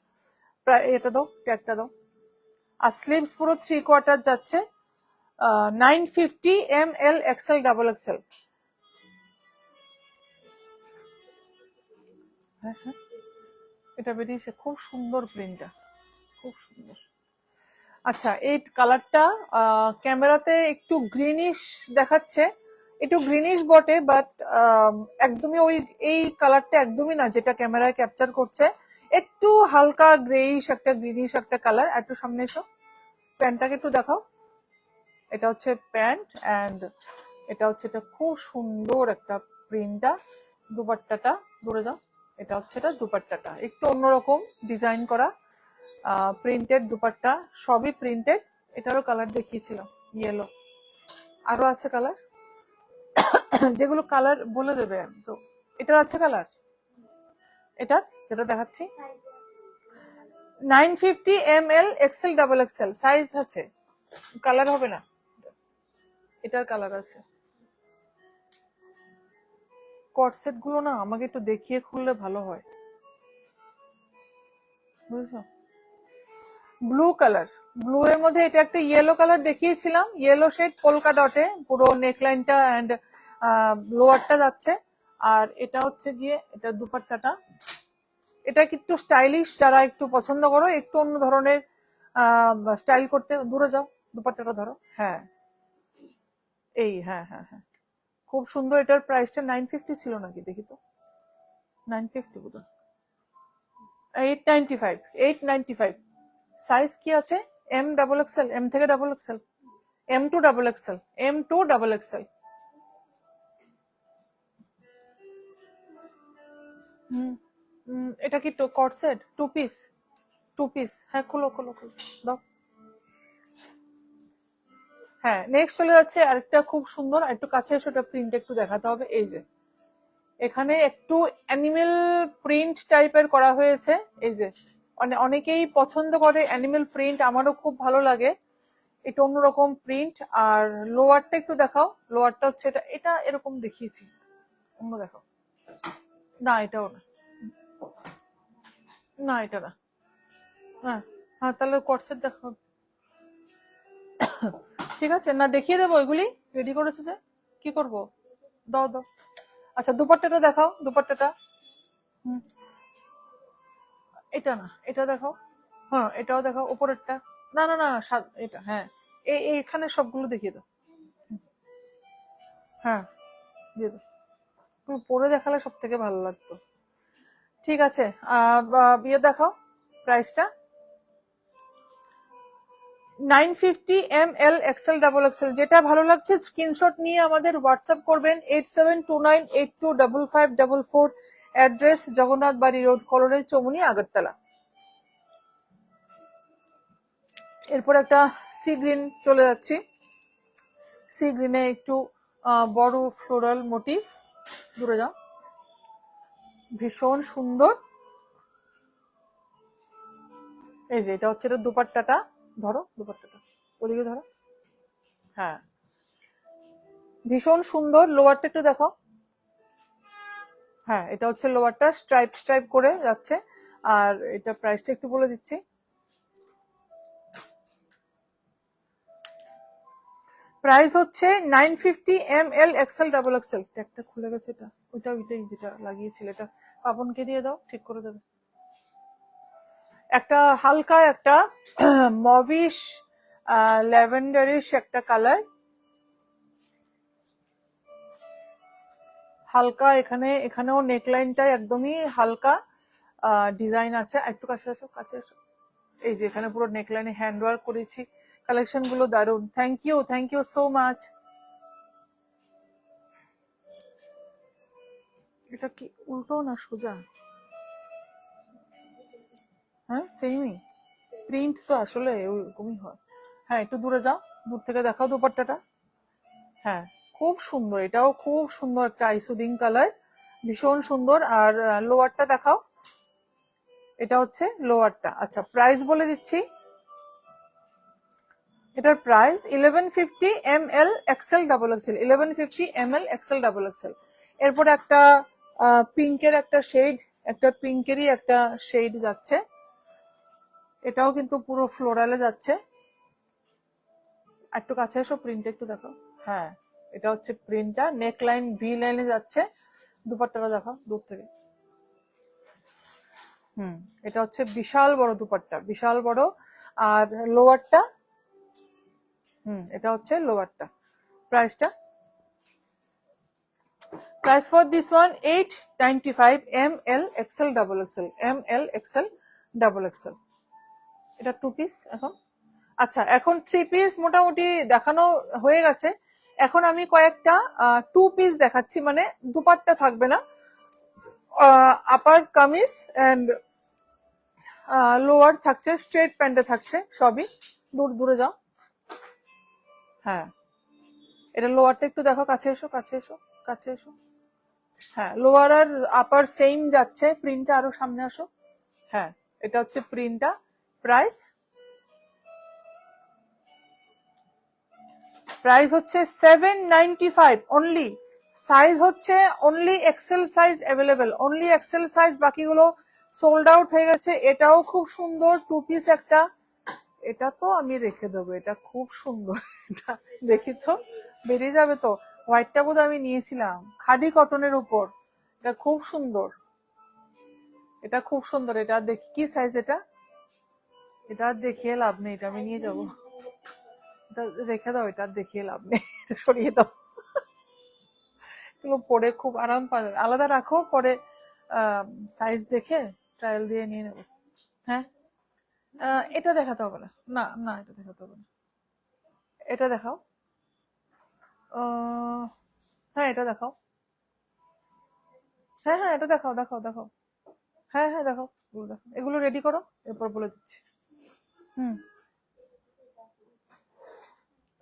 প্রায় এটা দাও, ট্যাগটা দাও। আর স্লিভস পুরো 3/4 যাচ্ছে, 950 ml XL ডাবল এক্সেল। হ্যাঁ হ্যাঁ, এটা বেরিয়েছে, খুব সুন্দর প্রিন্টটা, খুব সুন্দর। আচ্ছা, এই কালারটা ক্যামেরাতে একটু গ্রিনিশ দেখাচ্ছে, একটু গ্রিনিশ বটে, বাট একদমই ওই এই কালারটা একদমই না যেটা ক্যামেরায় ক্যাপচার করছে। একটু হালকা গ্রেইশ একটা গ্রিনিশ একটা কালার। একটু সামনে এসো, প্যান্টটাকে একটু দেখাও। এটা হচ্ছে প্যান্ট, অ্যান্ড এটা হচ্ছে, এটা খুব সুন্দর একটা প্রিন্টটা। দুপাট্টাটা দূরে যাও। এটা হচ্ছে এটা দুপাট্টাটা একটু অন্যরকম ডিজাইন করা, প্রিন্টেড দুপাট্টা, সবই প্রিন্টেড। এটারও কালার দেখিয়েছিলাম, ইয়েলো। আরো আছে কালার, যেগুলো কালার বলে দেবে তো। এটার আছে কালার, এটা যেটা দেখাচ্ছি 950 ml Excel double XL size আছে, কালার হবে না। এটার কালার আছে। কটসেট গুলো না আমাকে একটু দেখিয়ে খুললে ভালো হয়, বুঝছো? ব্লু কালার, ব্লু এর মধ্যে এটা একটা ইয়েলো কালার দেখিয়েছিলাম, ইয়েলো শেড পোলকা ডটে পুরো নেকলাইনটা অ্যান্ড লোয়ারটা যাচ্ছে। আর এটা হচ্ছে গিয়ে এটা দুপাট্টাটা। এটা একটু স্টাইলিশ, যারা একটু পছন্দ করো একটু অন্য ধরনের স্টাইল করতে, দূরে যাও, দুপাট্টাটা ধরো। হ্যাঁ এই, হ্যাঁ হ্যাঁ হ্যাঁ, খুব সুন্দর। এটার প্রাইসটা 950 ছিল নাকি, দেখি তো। 950 বোধ, 895, 895। সাইজ কি আছে? এম ডাবল এক্সেল, এম থেকে double XL, M to double XL, M to double XL. এটা কি কটসেট? Two piece, two piece. হ্যাঁ খুলো খুলো খুলো দাও। হ্যাঁ নেক্সট চলে যাচ্ছে আরেকটা খুব সুন্দর, একটু কাছে এসে ওটা প্রিন্ট একটু দেখাতে হবে। এই যে এখানে একটু অ্যানিমেল প্রিন্ট টাইপের করা হয়েছে। এই যে অনেকেই পছন্দ করে অ্যানিমেল প্রিন্ট, আমারও খুব ভালো লাগে। এটা অন্যরকম প্রিন্ট। আর লোয়ারটা একটু দেখাও। লোয়ারটা হচ্ছে এটা, এটা এরকম দেখিয়েছি, অন্য দেখাও। না এটাও না, না এটা না। হ্যাঁ হ্যাঁ, তাহলে কটসেট দেখাও। ঠিক আছে না, দেখিয়ে দেবো। ওইগুলি রেডি করেছে যে, কি করব, দাও দাও। আচ্ছা দুপাট্টাটা দেখাও, দুপাট্টাটা। হুম, এটা না, এটা দেখাও। হ্যাঁ এটাও দেখাও, উপরেরটা। না না না, এটা হ্যাঁ, এখানে সবগুলো দেখিয়ে দাও। হ্যাঁ দিয়ে দাও, তুমি পরে দেখালে সব থেকে ভালো লাগতো। ঠিক আছে, বিয়ে দেখাও প্রাইসটা। 950 ml এক্সেল ডাবল এক্সেল। যেটা ভালো লাগছে স্ক্রিনশট নিয়ে আমাদের হোয়াটসঅ্যাপ করবেন 8729825544। Address Jagannath Bari road, colony, Chowmuhani, Agartala. এরপর একটা সি গ্রিন চলে যাচ্ছি। সি গ্রিনে একটু বড় ফ্লোরাল মোটিভ, দূরে যাও, ভীষণ সুন্দর। এই যে এটা হচ্ছে এটা দুপাট্টাটা, ধরো দুপাট্টাটা, ওদিকে ধরো। হ্যাঁ ভীষণ সুন্দর। লোয়ারটা একটু দেখাও। হ্যাঁ এটা হচ্ছে লোয়ারটা, স্ট্রাইপ স্ট্রাইপ করে যাচ্ছে। আর এটা প্রাইসটা একটু বলে দিচ্ছি। প্রাইস হচ্ছে 950 ml এক্সেল ডাবল এক্সেল। ট্যাগটা খুলে গেছে, এটা ওইটা ওইটাই যেটা লাগিয়েছিল, এটা পাবনকে দিয়ে দাও, ঠিক করে দেবে। একটা হালকা একটা মভিশ ল্যাভেন্ডারিশ একটা কালার, হালকা। এখানেও নেকলাইনটা একদমই হালকা ডিজাইন আছে। একটু কাছে আসো, কাছে আসো। এই যে এখানে পুরো নেকলাইনে হ্যান্ড ওয়ার্ক করেছি। কালেকশন গুলো দারুন, থ্যাংক ইউ সো মাচ। এটা কি উল্টো না সোজা? হ্যাঁ সেমই প্রিন্ট তো, আসলে ওরকমই হয়। হ্যাঁ একটু দূরে যাও, দূর থেকে দেখাও দুপাট্টাটা। হ্যাঁ খুব সুন্দর, এটাও খুব সুন্দর একটা আইসুদিং কালার, ভীষণ সুন্দর। আর লোয়ারটা দেখাও। এটা হচ্ছে লোয়ারটা। আচ্ছা প্রাইস বলে দিচ্ছি। এটার price 1150 ml Excel double Excel, 1150 ml Excel double Excel. এরপরে একটা পিঙ্কের একটা শেড, একটা পিঙ্কেরই একটা শেড যাচ্ছে। এটাও কিন্তু পুরো ফ্লোরালে যাচ্ছে। একটু কাছে এসো, প্রিন্ট একটু দেখো। হ্যাঁ এটা হচ্ছে প্রিন্টটা, নেক লাইন ভি লাইনে যাচ্ছে। দুপাট্টাটা দেখো দূর থেকে। এটা হচ্ছে বিশাল বড় দুপাট্টা, বিশাল বড়। আর লোয়ারটা, এটা হচ্ছে লোয়ারটা। প্রাইসটা Price for this one 895 ML XL double XL ML XL double XL এটা 2 পিস এখন। আচ্ছা এখন 3 পিস মোটামুটি দেখানো হয়ে গেছে, এখন আমি কয়েকটা 2 পিস দেখাচ্ছি, মানে দুপাট্টা থাকবে না, আপার কামিজ এন্ড লোয়ার থাকছে, স্ট্রেট প্যান্টে থাকছে সবই। দূরে যাও। হ্যাঁ এটা লোয়ারটা একটু দেখো, কাছে এসো কাছে এসো কাছে এসো। হ্যাঁ লোয়ার আর আপার সেম যাচ্ছে, প্রিন্টটা আরো সামনে আসো। হ্যাঁ এটা হচ্ছে প্রিন্টটা। প্রাইস হচ্ছে 795 অনলি। সাইজ হচ্ছে only XL size available, only XL size, বাকিগুলো সোল্ড আউট হয়ে গেছে। এটাও খুব সুন্দর 2 পিস একটা, এটা তো আমি রেখে দেবো, এটা খুব সুন্দর। এটা দেখি তো বেরিয়ে যাবে তো। হোয়াইটটা বোধ আমি নিয়েছিলাম, খাদি কটনের উপর, এটা খুব সুন্দর, এটা খুব সুন্দর। এটা দেখি কি সাইজ, এটা দেখিয়ে লাভ নেই, এটা আমি নিয়ে যাবো, এটা রেখে দাও, এটা দেখিয়ে লাভ নেই, এটা সরিয়ে দাও। এগুলো পরে খুব আরাম পাবে, আলাদা রাখো, পরে সাইজ দেখে ট্রায়াল দিয়ে নিয়ে নেবো। হ্যাঁ এটা দেখাতে হবে না, না না এটা দেখাতে হবে না, এটা দেখাও। হ্যাঁ এটা দেখাও, হ্যাঁ হ্যাঁ এটা দেখাও দেখাও দেখাও, হ্যাঁ হ্যাঁ দেখাও, এগুলো রেডি করো, এরপর বলে দিচ্ছি। হুম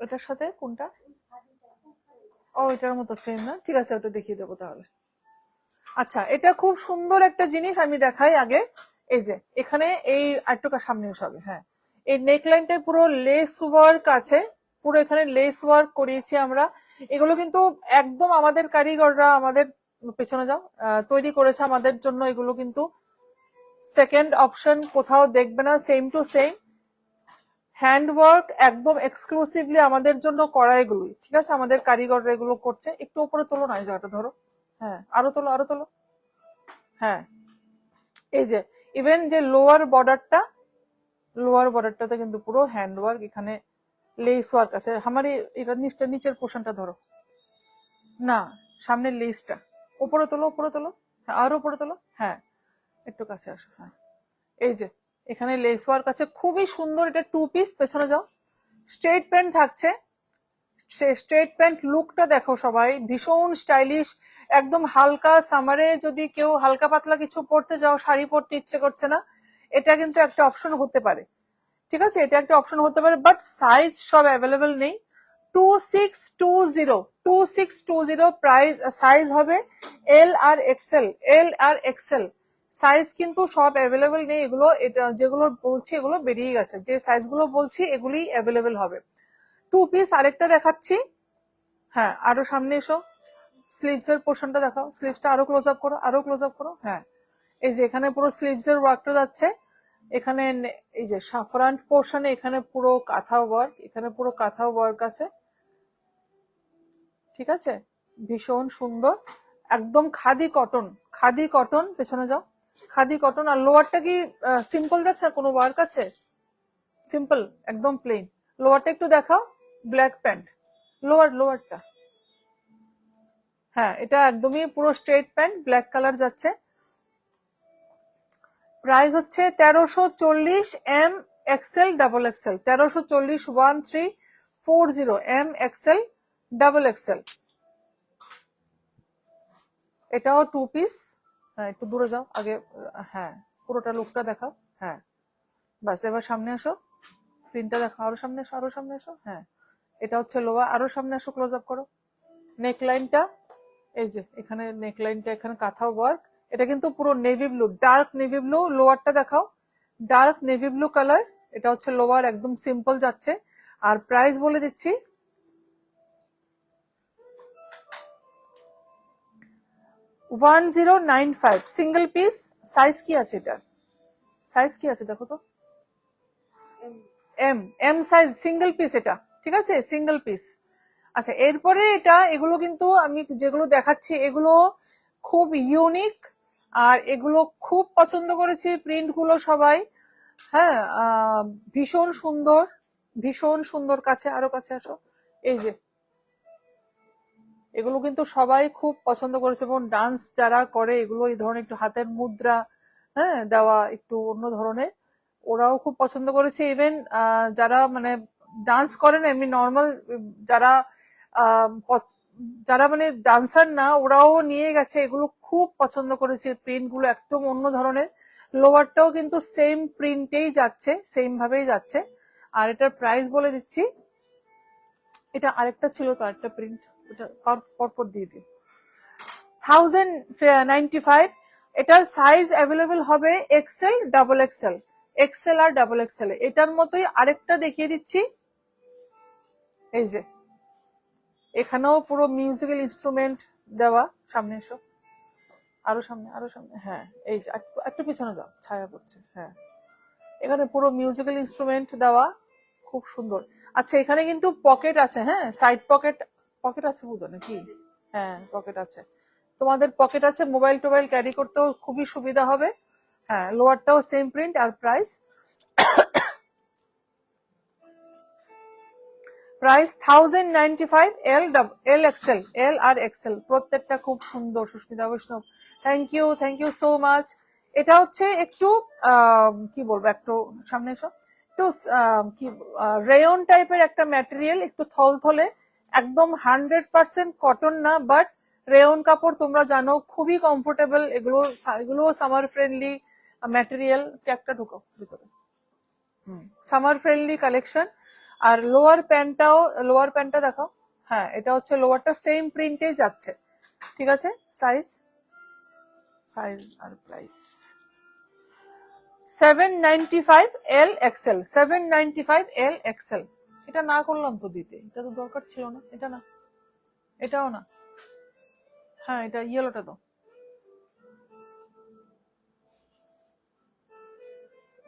এটার সাথে কোনটা? ও এটার মতো সেম না, ঠিক আছে ওটা দেখিয়ে দেবো তাহলে। আচ্ছা এটা খুব সুন্দর একটা জিনিস আমি দেখাই আগে। এই যে এখানে এই আরেকটু সামনে সবে, হ্যাঁ এই নেকলাইনটা পুরো লেস ওয়ার্ক আছে, পুরো এখানে লেস ওয়ার্ক করিয়েছি আমরা। এগুলো কিন্তু একদম আমাদের কারিগররা, আমাদের পেছনে যাও, তৈরি করেছে আমাদের জন্য। এগুলো কিন্তু সেকেন্ড অপশন কোথাও দেখবে না, same to same hand work, একদম এক্সক্লুসিভলি আমাদের জন্য করা এগুলোই, ঠিক আছে? আমাদের কারিগররা এগুলো করছে। একটু উপরে তোলো না, এই জায়গাটা ধরো, হ্যাঁ আরো তোলো আরো তোলো, হ্যাঁ এই যে ইভেন যে লোয়ার বর্ডারটাতে কিন্তু পুরো হ্যান্ড ওয়ার্ক, এখানে লেস ওয়ার্ক আছে। আমার এটা নিচের পোর্শনটা ধরো না, সামনের লেসটা উপরে তোলো, উপরে তোলো, হ্যাঁ আরো উপরে তোলো, হ্যাঁ একটু কাছে আসো, হ্যাঁ এই যে এখানে লেস ওয়ার্ক আছে, খুবই সুন্দর। এটা 2 পিস, পেছনে যাও। স্ট্রেট প্যান্ট থাকছে, স্ট্রেট প্যান্ট লুকটা দেখো সবাই, ভীষণ স্টাইলিশ, একদম হালকা। সামারে যদি কেউ হালকা পাতলা কিছু পরতে যাও, শাড়ি পরতে ইচ্ছে করছে না, এটা কিন্তু একটা অপশন হতে পারে, ঠিক আছে? এটা একটা অপশন হতে পারে, বাট সাইজ সব অ্যাভেলেবেল নেই। 2620 প্রাইস, সাইজ হবে এল আর এক্সেল, এল আর এক্সেল সাইজ কিন্তু সব অ্যাভেলেবেল নেই। এগুলো এটা যেগুলো বলছি এগুলো বেরিয়ে গেছে, যে সাইজগুলো বলছি এগুলি অ্যাভেলেবেল হবে। 2 পিস আরেকটা দেখাচ্ছি, হ্যাঁ আরো সামনে এসো, স্লিভস এর পোর্শনটা দেখাও, স্লিভসটা আরো ক্লোজ আপ করো, আরো ক্লোজ আপ করো, হ্যাঁ এই যে এখানে পুরো স্লিভস এর ওয়ার্কটা যাচ্ছে। এখানে এই যে ফ্রন্ট পোর্শনে এখানে পুরো কাঁথা ওয়ার্ক, এখানে পুরো কাঁথা ওয়ার্ক আছে, ঠিক আছে? ভীষণ সুন্দর, একদম খাদি কটন, খাদি কটন। পেছনে যাও, খাদি কটন। আর লোয়ারটা কি সিম্পল যাচ্ছে, কোনো ওয়ার্ক আছে? সিম্পল একদম প্লেন। লোয়ারটা একটু দেখাও, ব্ল্যাক প্যান্ট, লোয়ারটা, হ্যাঁ এটা একদমই পুরো স্ট্রেট প্যান্ট, ব্ল্যাক কালার যাচ্ছে। প্রাইস হচ্ছে 1340 M XL double XL, 1340 1340 M XL double XL. এটাও 2 পিস, হ্যাঁ একটু দূরে যাও আগে, হ্যাঁ পুরোটা লুকটা দেখাও, হ্যাঁ বাস এবার সামনে আসো, প্রিন্টটা দেখাও, আরো সামনে এসো, আরো সামনে এসো, হ্যাঁ এটা হচ্ছে লোয়া, আরো সামনে আসো, ক্লোজ আপ করো। নেকলাইনটা এই যে এখানে নেকলাইনটা, এখানে কাঁথা ওয়ার্ক, এটা কিন্তু পুরো navy blue, dark navy blue. লোয়ারটা দেখাও, ডার্ক নেভি ব্লু কালার, এটা হচ্ছে লোয়ার, একদম সিম্পল যাচ্ছে। আর প্রাইস বলে দিচ্ছি, 1095 সিঙ্গেল পিস। সাইজ কি আছে এটা, সাইজ কি আছে দেখো তো, M, M size single piece এটা, ঠিক আছে সিঙ্গেল পিস। আচ্ছা এরপরে এটা, এগুলো কিন্তু আমি যেগুলো দেখাচ্ছি এগুলো খুব ইউনিক, আর এগুলো খুব পছন্দ করেছি প্রিন্ট গুলো সবাই, হ্যাঁ ভীষণ সুন্দর, ভীষণ সুন্দর। কাছে আরো কাছে আসো, এই যে এগুলো কিন্তু সবাই খুব পছন্দ করেছে, এবং ডান্স যারা করে এগুলো, এই ধরনের একটু হাতের মুদ্রা হ্যাঁ দেওয়া একটু অন্য ধরনের, ওরাও খুব পছন্দ করেছে। ইভেন যারা মানে ডান্স করে না, এমনি নর্মাল যারা আহ, প- যারা মানে ডান্সার না, ওরাও নিয়ে গেছে, এগুলো খুব পছন্দ করেছে। প্রিন্ট গুলো একদম অন্য ধরনের, লোয়ারটাও কিন্তু সেম প্রিন্টেই যাচ্ছে, সেম ভাবেই যাচ্ছে। আর এটার প্রাইস বলে দিচ্ছি, এটা আরেকটা ছিল তো, আরেকটা প্রিন্ট, ওটা পরপর দিয়ে দিই। 1095। এটার সাইজ অ্যাভেলেবেল হবে এক্সেল, ডাবল এক্সেল, এক্সেল আর ডাবল এক্সেল। এটার মতোই আরেকটা দেখিয়ে দিচ্ছি, এই যে এখানেও পুরো মিউজিক্যাল ইনস্ট্রুমেন্ট দেওয়া। সামনে এসো, আরো সামনে, আরো সামনে, হ্যাঁ এই যে একটু পিছনে যাও, ছায়া পড়ছে, হ্যাঁ এখানে পুরো মিউজিক্যাল ইনস্ট্রুমেন্ট দেওয়া, খুব সুন্দর। আচ্ছা এখানে কিন্তু পকেট আছে, হ্যাঁ সাইড পকেট, পকেট আছে বুঝো নাকি, হ্যাঁ পকেট আছে, তোমাদের পকেট আছে, মোবাইল টোবাইল ক্যারি করতেও খুবই সুবিধা হবে। হ্যাঁ লোয়ারটাও সেম প্রিন্ট। আর প্রাইস, প্রাইস 1095। এল এক্সেল, এল আর এক্সেল প্রত্যেকটা খুব সুন্দর। সুস্মিতা বৈষ্ণব, থ্যাংক ইউ সো মাচ। এটা হচ্ছে একটু কি বলবো, একটু সামনে এসো, একটু কি রেয়ন টাইপের একটা ম্যাটেরিয়াল, একটু থলথলে, একদম 100% কটন না, বাট রেয়ন কাপড় তোমরা জানো খুবই কমফোর্টেবল, এগুলো সামার ফ্রেন্ডলি ম্যাটেরিয়াল। একটা ঢুকো ভিতরে, সামার ফ্রেন্ডলি কালেকশন। আর লোয়ার প্যান্টটা দেখাও, হ্যাঁ এটা হচ্ছে লোয়ারটা সেম প্রিন্টেই যাচ্ছে, ঠিক আছে। সাইজ, সাইজ আর price 795 L XL, 795 L XL. এটা না করলাম তো দিতে, এটা তো দরকার ছিল না, এটা না, এটাও না, হ্যাঁ এটা ইয়েলোটা তো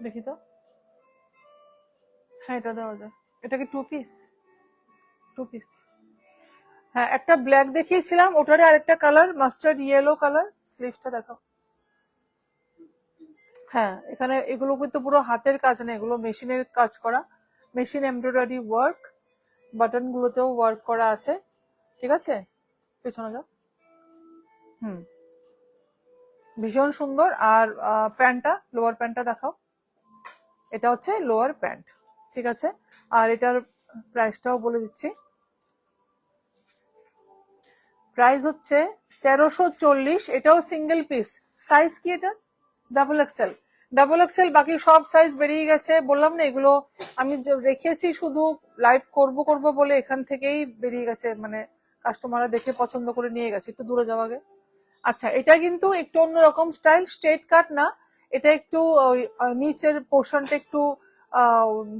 দেখি তো, হ্যাঁ এটা দেওয়া যায়। এটা কি টু পিস? টু পিস, হ্যাঁ একটা ব্ল্যাক দেখিয়েছিলাম, ওটারে আরেকটা কালার মাস্টার্ড ইয়েলো কালার। স্লিভসটা দেখাও, হ্যাঁ এখানে এগুলো কিন্তু পুরো হাতের কাজ না, এগুলো মেশিনের কাজ করা, মেশিন এমব্রয়ডারি ওয়ার্ক, বাটন গুলোতেও ওয়ার্ক করা আছে, ঠিক আছে। পেছনে যাও, হুম ভীষণ সুন্দর। আর প্যান্টটা, লোয়ার প্যান্টটা দেখাও, এটা হচ্ছে লোয়ার প্যান্ট, ঠিক আছে। আর এটার প্রাইসটাও বলে দিচ্ছি, প্রাইস হচ্ছে 1340। এটাও সিঙ্গেল পিস। সাইজ কি এটা? Double XL, double Excel. বাকি সব সাইজ বেরিয়ে গেছে, বললাম না এগুলো আমি রেখেছি শুধু লাইভ করব বলে, এখান থেকেই বেরিয়ে গেছে, মানে কাস্টমাররা দেখে পছন্দ করে নিয়ে গেছে। একটু দূরে যাওয়া আগে। আচ্ছা এটা কিন্তু একটু অন্যরকম স্টাইল, স্ট্রেট কাট না, এটা একটু নিচের পোর্শনটা একটু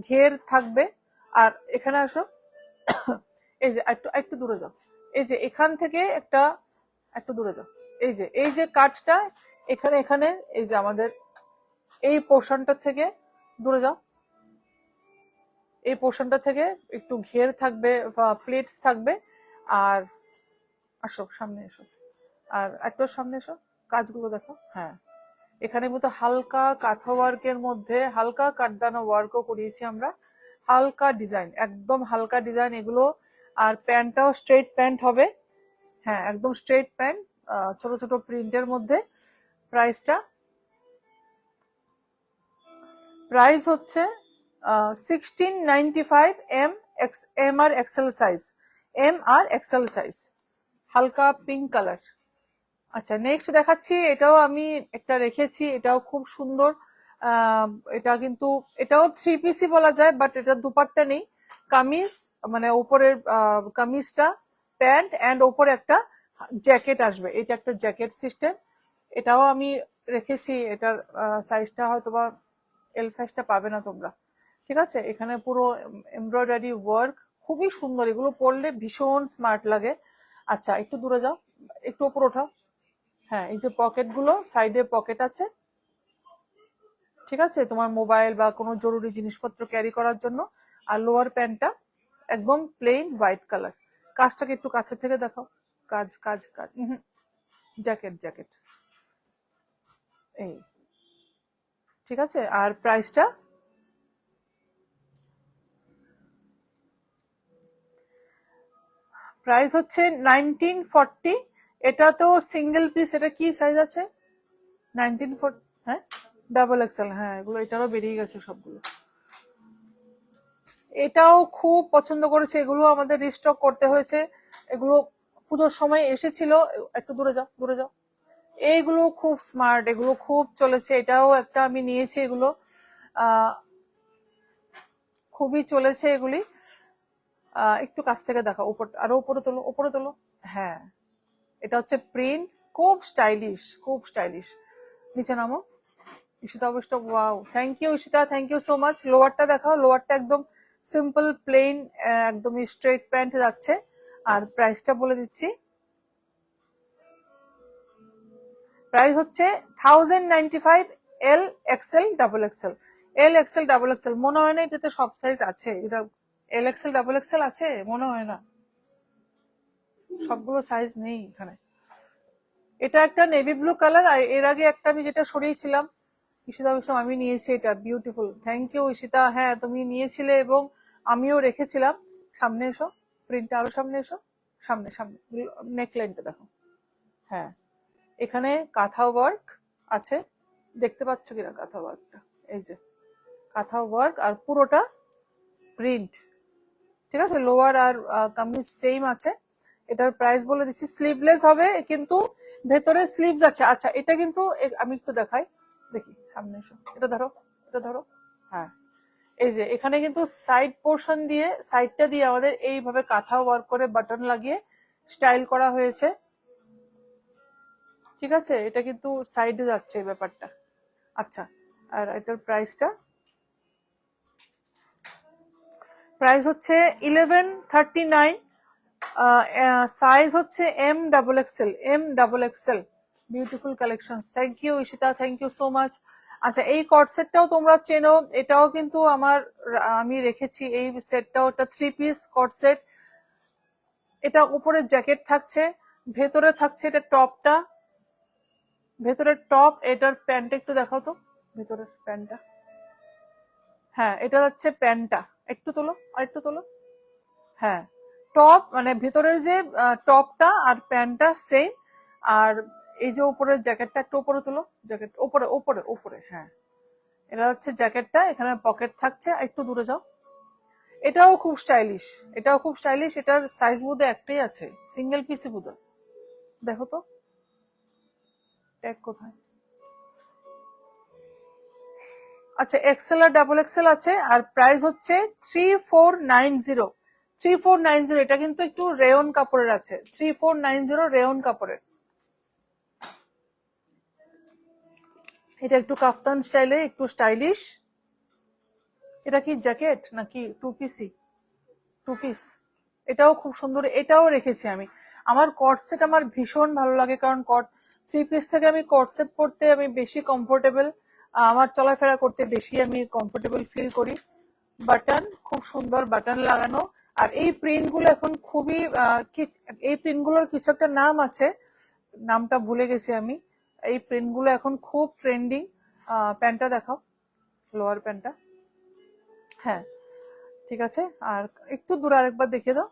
ঘের থাকবে। আর এখানে আসো, এই যে একটু একটু দূরে যাও, এই যে এখান থেকে একটা, একটু দূরে যাও, এই যে কাটটা এখানে, এখানে এই যে আমাদের এই পোর্শনটা থেকে দূরে যাও, এই পোর্শনটা থেকে একটু ঘের থাকবে বা প্লেটস থাকবে। আর আসো সামনে এসো, আর একটু সামনে এসো, কাজগুলো দেখো, হ্যাঁ এখানে মতো হালকা কাঁথা ওয়ার্কের মধ্যে হালকা কাঠদানা ওয়ার্কও করিয়েছি আমরা, হালকা ডিজাইন, একদম হালকা ডিজাইন এগুলো। আর প্যান্টটাও স্ট্রেট প্যান্ট হবে, হ্যাঁ একদম স্ট্রেট প্যান্ট, ছোট ছোট প্রিন্টের মধ্যে। প্রাইসটা, প্রাইস হচ্ছে 1695। M R XL size, M R XL size, হালকা পিঙ্ক কালার। আচ্ছা নেক্সট দেখাচ্ছি, এটাও আমি একটা রেখেছি, এটাও খুব সুন্দর। আহ, এটা কিন্তু এটাও থ্রি পিসই বলা যায়, বাট এটা দুপাট্টা নেই, কামিজ, মানে উপরের কামিজটা প্যান্ট এন্ড ওপরে একটা জ্যাকেট আসবে, এটা একটা জ্যাকেট সিস্টেম। এটাও আমি রেখেছি, এটার সাইজটা হয়তো বা এল সাইজটা পাবে না তোমরা, ঠিক আছে। এখানে পুরো এমব্রয়ডারি ওয়ার্ক, খুবই সুন্দর, এগুলো পরলে ভীষণ স্মার্ট লাগে। আচ্ছা একটু দূরে যাও, একটু উপর ওঠাও, হ্যাঁ এই যে পকেট গুলো, সাইডে পকেট আছে, ঠিক আছে, তোমার মোবাইল বা কোনো জরুরি জিনিসপত্র ক্যারি করার জন্য। আর লোয়ার প্যান্টটা একদম প্লেন হোয়াইট কালার। কাজটাকে একটু কাছে থেকে দেখাও, কাজ কাজ কাজ, জ্যাকেট জ্যাকেট, এই ঠিক আছে। আর প্রাইসটা, প্রাইস হচ্ছে 1940। এটা তো সিঙ্গেল পিস, এটা কি সাইজ আছে? 1940, হ্যাঁ ডাবল এক্সেল, হ্যাঁ এগুলো এটারও বেরিয়ে গেছে সবগুলো। এটাও খুব পছন্দ করেছে, এগুলো আমাদের রিস্টক করতে হয়েছে, এগুলো পুজোর সময় এসেছিল। একটু দূরে যাও, দূরে যাও। এইগুলো খুব স্মার্ট, এগুলো খুব চলেছে, এটাও একটা আমি নিয়েছি, এগুলো খুবই চলেছে এগুলি। একটু কাছ থেকে দেখো, উপর আরো উপরে তোলো, উপরে তোলো। হ্যাঁ এটা হচ্ছে প্রিন্ট, খুব স্টাইলিশ, খুব স্টাইলিশ। নিচে নামো ঈশিতা অবশ্য, wow thank you Ishita, thank you so much. লোয়ারটা দেখাও, লোয়ারটা একদম সিম্পল প্লেন, একদমই স্ট্রেট প্যান্ট যাচ্ছে। আর প্রাইসটা বলে দিচ্ছি, প্রাইস হচ্ছে 1095, L XL double XL. L XL double XL মনে হয় না এটাতে সব সাইজ আছে, এটা এল এক্সেল ডাবল এক্সেল আছে মনে হয় না, সবগুলো সাইজ নেই এখানে। এটা একটা নেভি ব্লু কালার, আর এর আগে একটা আমি যেটা সরিয়েছিলাম ঈশিতা অবশ্য আমি নিয়েছি, এটা বিউটিফুল, থ্যাংক ইউ ঈশিতা। হ্যাঁ তুমি নিয়েছিলে এবং আমিও রেখেছিলাম। সামনে এসো, প্রিন্টটা আরো সামনে এসো, সামনে সামনে, নেকলাইনটা দেখো। হ্যাঁ এখানে কাঁথা ওয়ার্ক আছে, দেখতে পাচ্ছ কিনা কাঁথা ওয়ার্কটা? এই যে কাঁথা ওয়ার্ক, আর পুরোটা প্রিন্ট, ঠিক আছে। লোয়ার আর কামিজ সেম আছে। এটার প্রাইস বলে দিচ্ছি, স্লিভলেস হবে কিন্তু ভেতরে স্লিভস আছে। আচ্ছা এটা কিন্তু আমি একটু দেখাই, দেখি সামনে এসো, এটা ধরো, এটা ধরো। হ্যাঁ এই যে এখানে কিন্তু সাইড পোর্শন দিয়ে, সাইডটা দিয়ে আমাদের এইভাবে কাঁথা ওয়ার্ক করে বাটন লাগিয়ে স্টাইল করা হয়েছে, ঠিক আছে। এটা কিন্তু সাইডে যাচ্ছে ব্যাপারটা। আচ্ছা আর এটার প্রাইসটা, প্রাইস হচ্ছে 1139, সাইজ হচ্ছে M double XL, M double XL. Beautiful collection, thank you Ishita, thank you so much. আচ্ছা এই কট সেটটাও তোমরা চেনো, এটাও কিন্তু আমি রেখেছি এই সেটটাও, একটা 3 পিস কট সেট। এটা উপরে জ্যাকেট থাকছে, ভেতরে থাকছে এটা টপটা, ভেতরের টপ, এটার প্যান্ট একটু দেখাও তো, ভেতরের প্যান্টটা। হ্যাঁ এটা হচ্ছে প্যান্টটা, একটু তোলো আর একটু তোলো। হ্যাঁ টপ মানে ভেতরের যে টপটা আর প্যান্টটা সেম, আর এই যে উপরের জ্যাকেটটা একটু উপরে তোলো, জ্যাকেট উপরে উপরে উপরে, হ্যাঁ এটা হচ্ছে জ্যাকেটটা, এখানে পকেট থাকছে, একটু দূরে যাও। এটাও খুব স্টাইলিশ, এটাও খুব স্টাইলিশ। এটার সাইজ বোধহয় একটাই আছে, সিঙ্গেল পিসি বোধহয়, দেখো তো ট্যাগ কোথায়। আচ্ছা এক্সেল আর ডাবল এক্সেল আছে, আর প্রাইস হচ্ছে 3490, 3490। এটা কিন্তু একটু রেয়ন কাপড়ের আছে, 3490 রেয়ন কাপড়ের। এটা একটু কাফতান স্টাইলে, একটু স্টাইলিশ। এটা কি জ্যাকেট নাকি টু পিসি? Two piece. এটাও খুব সুন্দর, এটাও রেখেছি আমি। আমার কট সেট আমার ভীষণ ভালো লাগে, কারণ থ্রি পিস থেকে আমি কট সেট পরতে আমি বেশি কমফোর্টেবল, আমার চলাফেরা করতে বেশি আমি কমফোর্টেবল ফিল করি। বাটন খুব সুন্দর, বাটন লাগানো। আর এই প্রিন্ট গুলো এখন খুবই এই প্রিন্ট গুলোর কিছু একটা নাম আছে, নামটা ভুলে গেছি আমি। এই প্রিন্ট গুলো এখন খুব ট্রেন্ডিং। প্যান্টটা দেখাও, লোয়ার প্যান্টটা। হ্যাঁ ঠিক আছে, আর একটু দূরে আরেকবার দেখিয়ে দাও।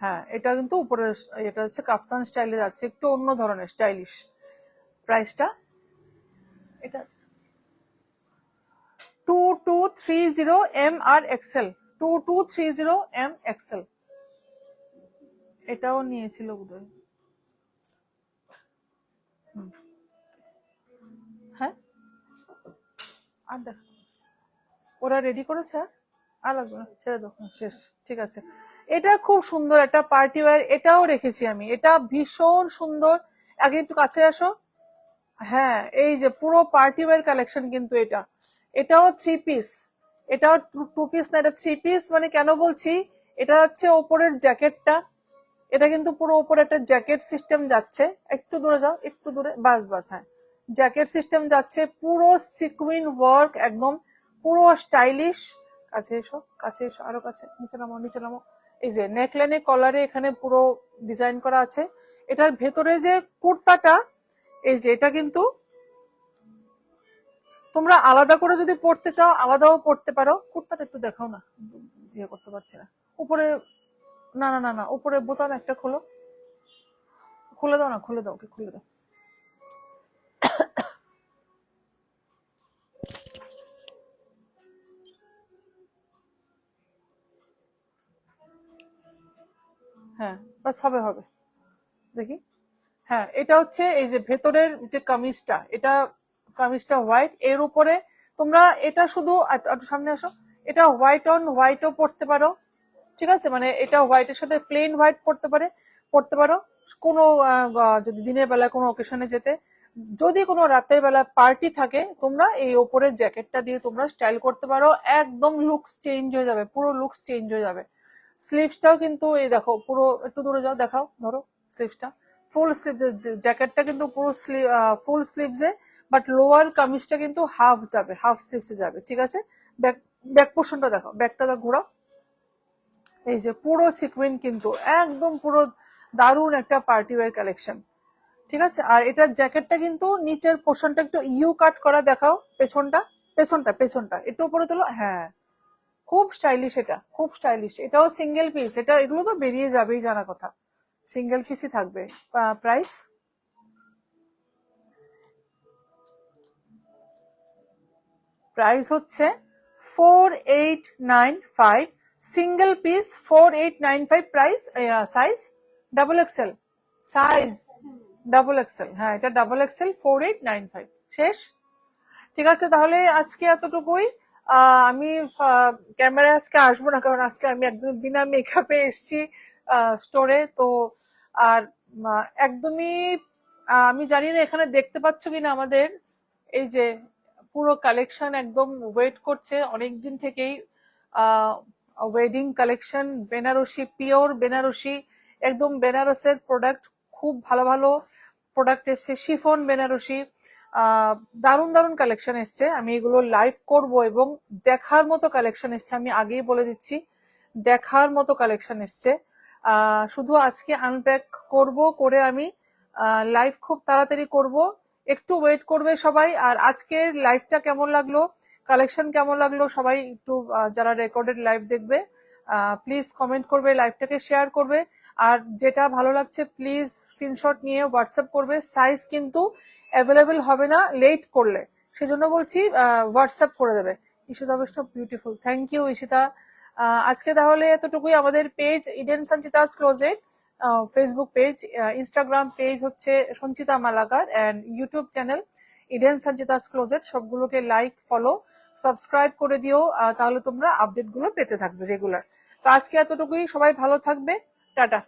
হ্যাঁ এটা কিন্তু উপরে, এটা হচ্ছে কাফতান স্টাইলে যাচ্ছে, একটু অন্য ধরনের স্টাইলিশ। প্রাইসটা এটা 2230 M R Excel, 2230 M Excel. এটাও নিয়েছিল বোধহয়। হ্যাঁ আর দেখ, ওরা রেডি করেছে, আর লাগবে না, ছেড়ে দাও, শেষ, ঠিক আছে। এটা খুব সুন্দর একটা পার্টি ওয়্যার, এটাও রেখেছি আমি, এটা ভীষণ সুন্দর। আগে একটু কাছে আসো। হ্যাঁ এই যে পুরো পার্টি ওয়্যার কালেকশন কিন্তু এটা, এটাও থ্রি পিস, এটাও টু পিস না, এটা থ্রি পিস। মানে কেন বলছি, এটা হচ্ছে ওপরের জ্যাকেটটা, এটা কিন্তু পুরো উপরে একটা জ্যাকেট সিস্টেম যাচ্ছে। একটু দূরে যাও, একটু দূরে, বাস বাস, হ্যাঁ জ্যাকেট সিস্টেম যাচ্ছে, পুরো সিকুইন ওয়ার্ক, একদম পুরো স্টাইলিশ। কাছে এসো, কাছে এসো, আরো কাছে, নিচে নামো, নিচে নামো। এই যে নেকলাইনে কলারে এখানে পুরো ডিজাইন করা আছে। এটার ভেতরে যে কুর্তাটা, এই যে এটা কিন্তু তোমরা আলাদা করে যদি পড়তে চাও আলাদাও পড়তে পারো। কুর্তাটা একটু দেখাও না, ইয়ে করতে পারছি না উপরে। না না না না, উপরে বোতাম একটা খোলো, খুলে দাও না, খুলে দাও, ওকে খুলে দাও। হ্যাঁ, বাস হবে হবে, দেখি। হ্যাঁ, এটা হচ্ছে এই যে ভেতরের যে কামিজটা, এটা কামিজটা হোয়াইট, এর উপরে তোমরা এটা শুধু একটু সামনে আসো, এটা হোয়াইট অন হোয়াইটও পরতে পারো, ঠিক আছে, মানে এটা হোয়াইটের সাথে প্লেন হোয়াইট পরতে পারো কোনো যদি দিনের বেলা কোনো অকেশনে যেতে, যদি কোনো রাতের বেলা পার্টি থাকে, তোমরা এই ওপরের জ্যাকেটটা দিয়ে তোমরা স্টাইল করতে পারো, একদম লুকস চেঞ্জ হয়ে যাবে, পুরো লুকস চেঞ্জ হয়ে যাবে। স্লিভসটাও কিন্তু এই দেখো, পুরো একটু দূরে যাও, দেখাও, ধরো স্লিভসটা, ফুল স্লিভ, জ্যাকেটটা কিন্তু পুরো ফুল স্লিভসে, বাট লোয়ার কামিজটা কিন্তু হাফ যাবে, হাফ স্লিভসে যাবে, ঠিক আছে। ব্যাক ব্যাক পোর্শনটা দেখো, ব্যাকটা ঘোরাও, এই যে পুরো সিকুয়েন্ট কিন্তু, একদম পুরো দারুণ একটা পার্টি ওয়্যার কালেকশন, ঠিক আছে। আর এটার জ্যাকেটটা কিন্তু নিচের পোর্শনটা একটু ইউ কাট করা, দেখাও পেছনটা, পেছনটা একটু উপরে তোলো, হ্যাঁ, খুব স্টাইলিশ, এটা খুব স্টাইলিশ, এটাও সিঙ্গেল পিস, এটা এগুলো তো বেরিয়ে যাবেই জানা কথা, সিঙ্গেল পিসই থাকবে। প্রাইস প্রাইস হচ্ছে 4895, single piece 4895 price. Size double XL, size double XL, হ্যাঁ এটা ডাবল এক্সেল, 4895, শেষ। ঠিক আছে, তাহলে আজকে এতটুকুই। আমি ক্যামেরায় আজকে আসবো না, কারণ আজকে আমি একদম বিনা মেকআপে এসেছি স্টোরে তো। আর একদমই আমি জানি না এখানে দেখতে পাচ্ছ কিনা, আমাদের এই যে পুরো কালেকশন একদম ওয়েট করছে অনেক দিন থেকেই, wedding collection, Banarasi, pure Banarasi, একদম বেনারসের প্রোডাক্ট, খুব ভালো ভালো প্রোডাক্ট এসছে, শিফন বেনারসি, দারুণ দারুণ কালেকশন এসছে। আমি এগুলো লাইভ করব, এবং দেখার মতো কালেকশন এসছে, আমি আগেই বলে দিচ্ছি, দেখার মতো কালেকশন এসছে। শুধু আজকে আনপ্যাক করব, করে আমি লাইভ খুব তাড়াতাড়ি করব, একটু ওয়েট করবে সবাই। আর আজকের লাইভটা কেমন লাগলো, কালেকশন কেমন লাগলো, সবাই একটু যারা রেকর্ডেড লাইভ দেখবে প্লিজ কমেন্ট করবে, লাইভটাকে শেয়ার করবে, আর যেটা ভালো লাগছে প্লিজ স্ক্রিনশট নিয়ে হোয়াটসঅ্যাপ করবে। সাইজ কিন্তু অ্যাভেলেবেল হবে না লেট করলে, সেজন্য বলছি হোয়াটসঅ্যাপ করে দেবে। ঈশিতা বেশ বিউটিফুল, থ্যাংক ইউ ঈশিতা। আজকে তাহলে এতটুকুই। আমাদের page Eden Sanchita's closet, Facebook page, Instagram page হচ্ছে Sanchita Malakar, and YouTube channel Eden Sanchita's closet, সবগুলোকে লাইক, ফলো, সাবস্ক্রাইব করে দিও, তাহলে তোমরা আপডেট গুলো পেতে থাকবে রেগুলার। তো আজকে এতটুকুই, সবাই ভালো থাকবে, টাটা।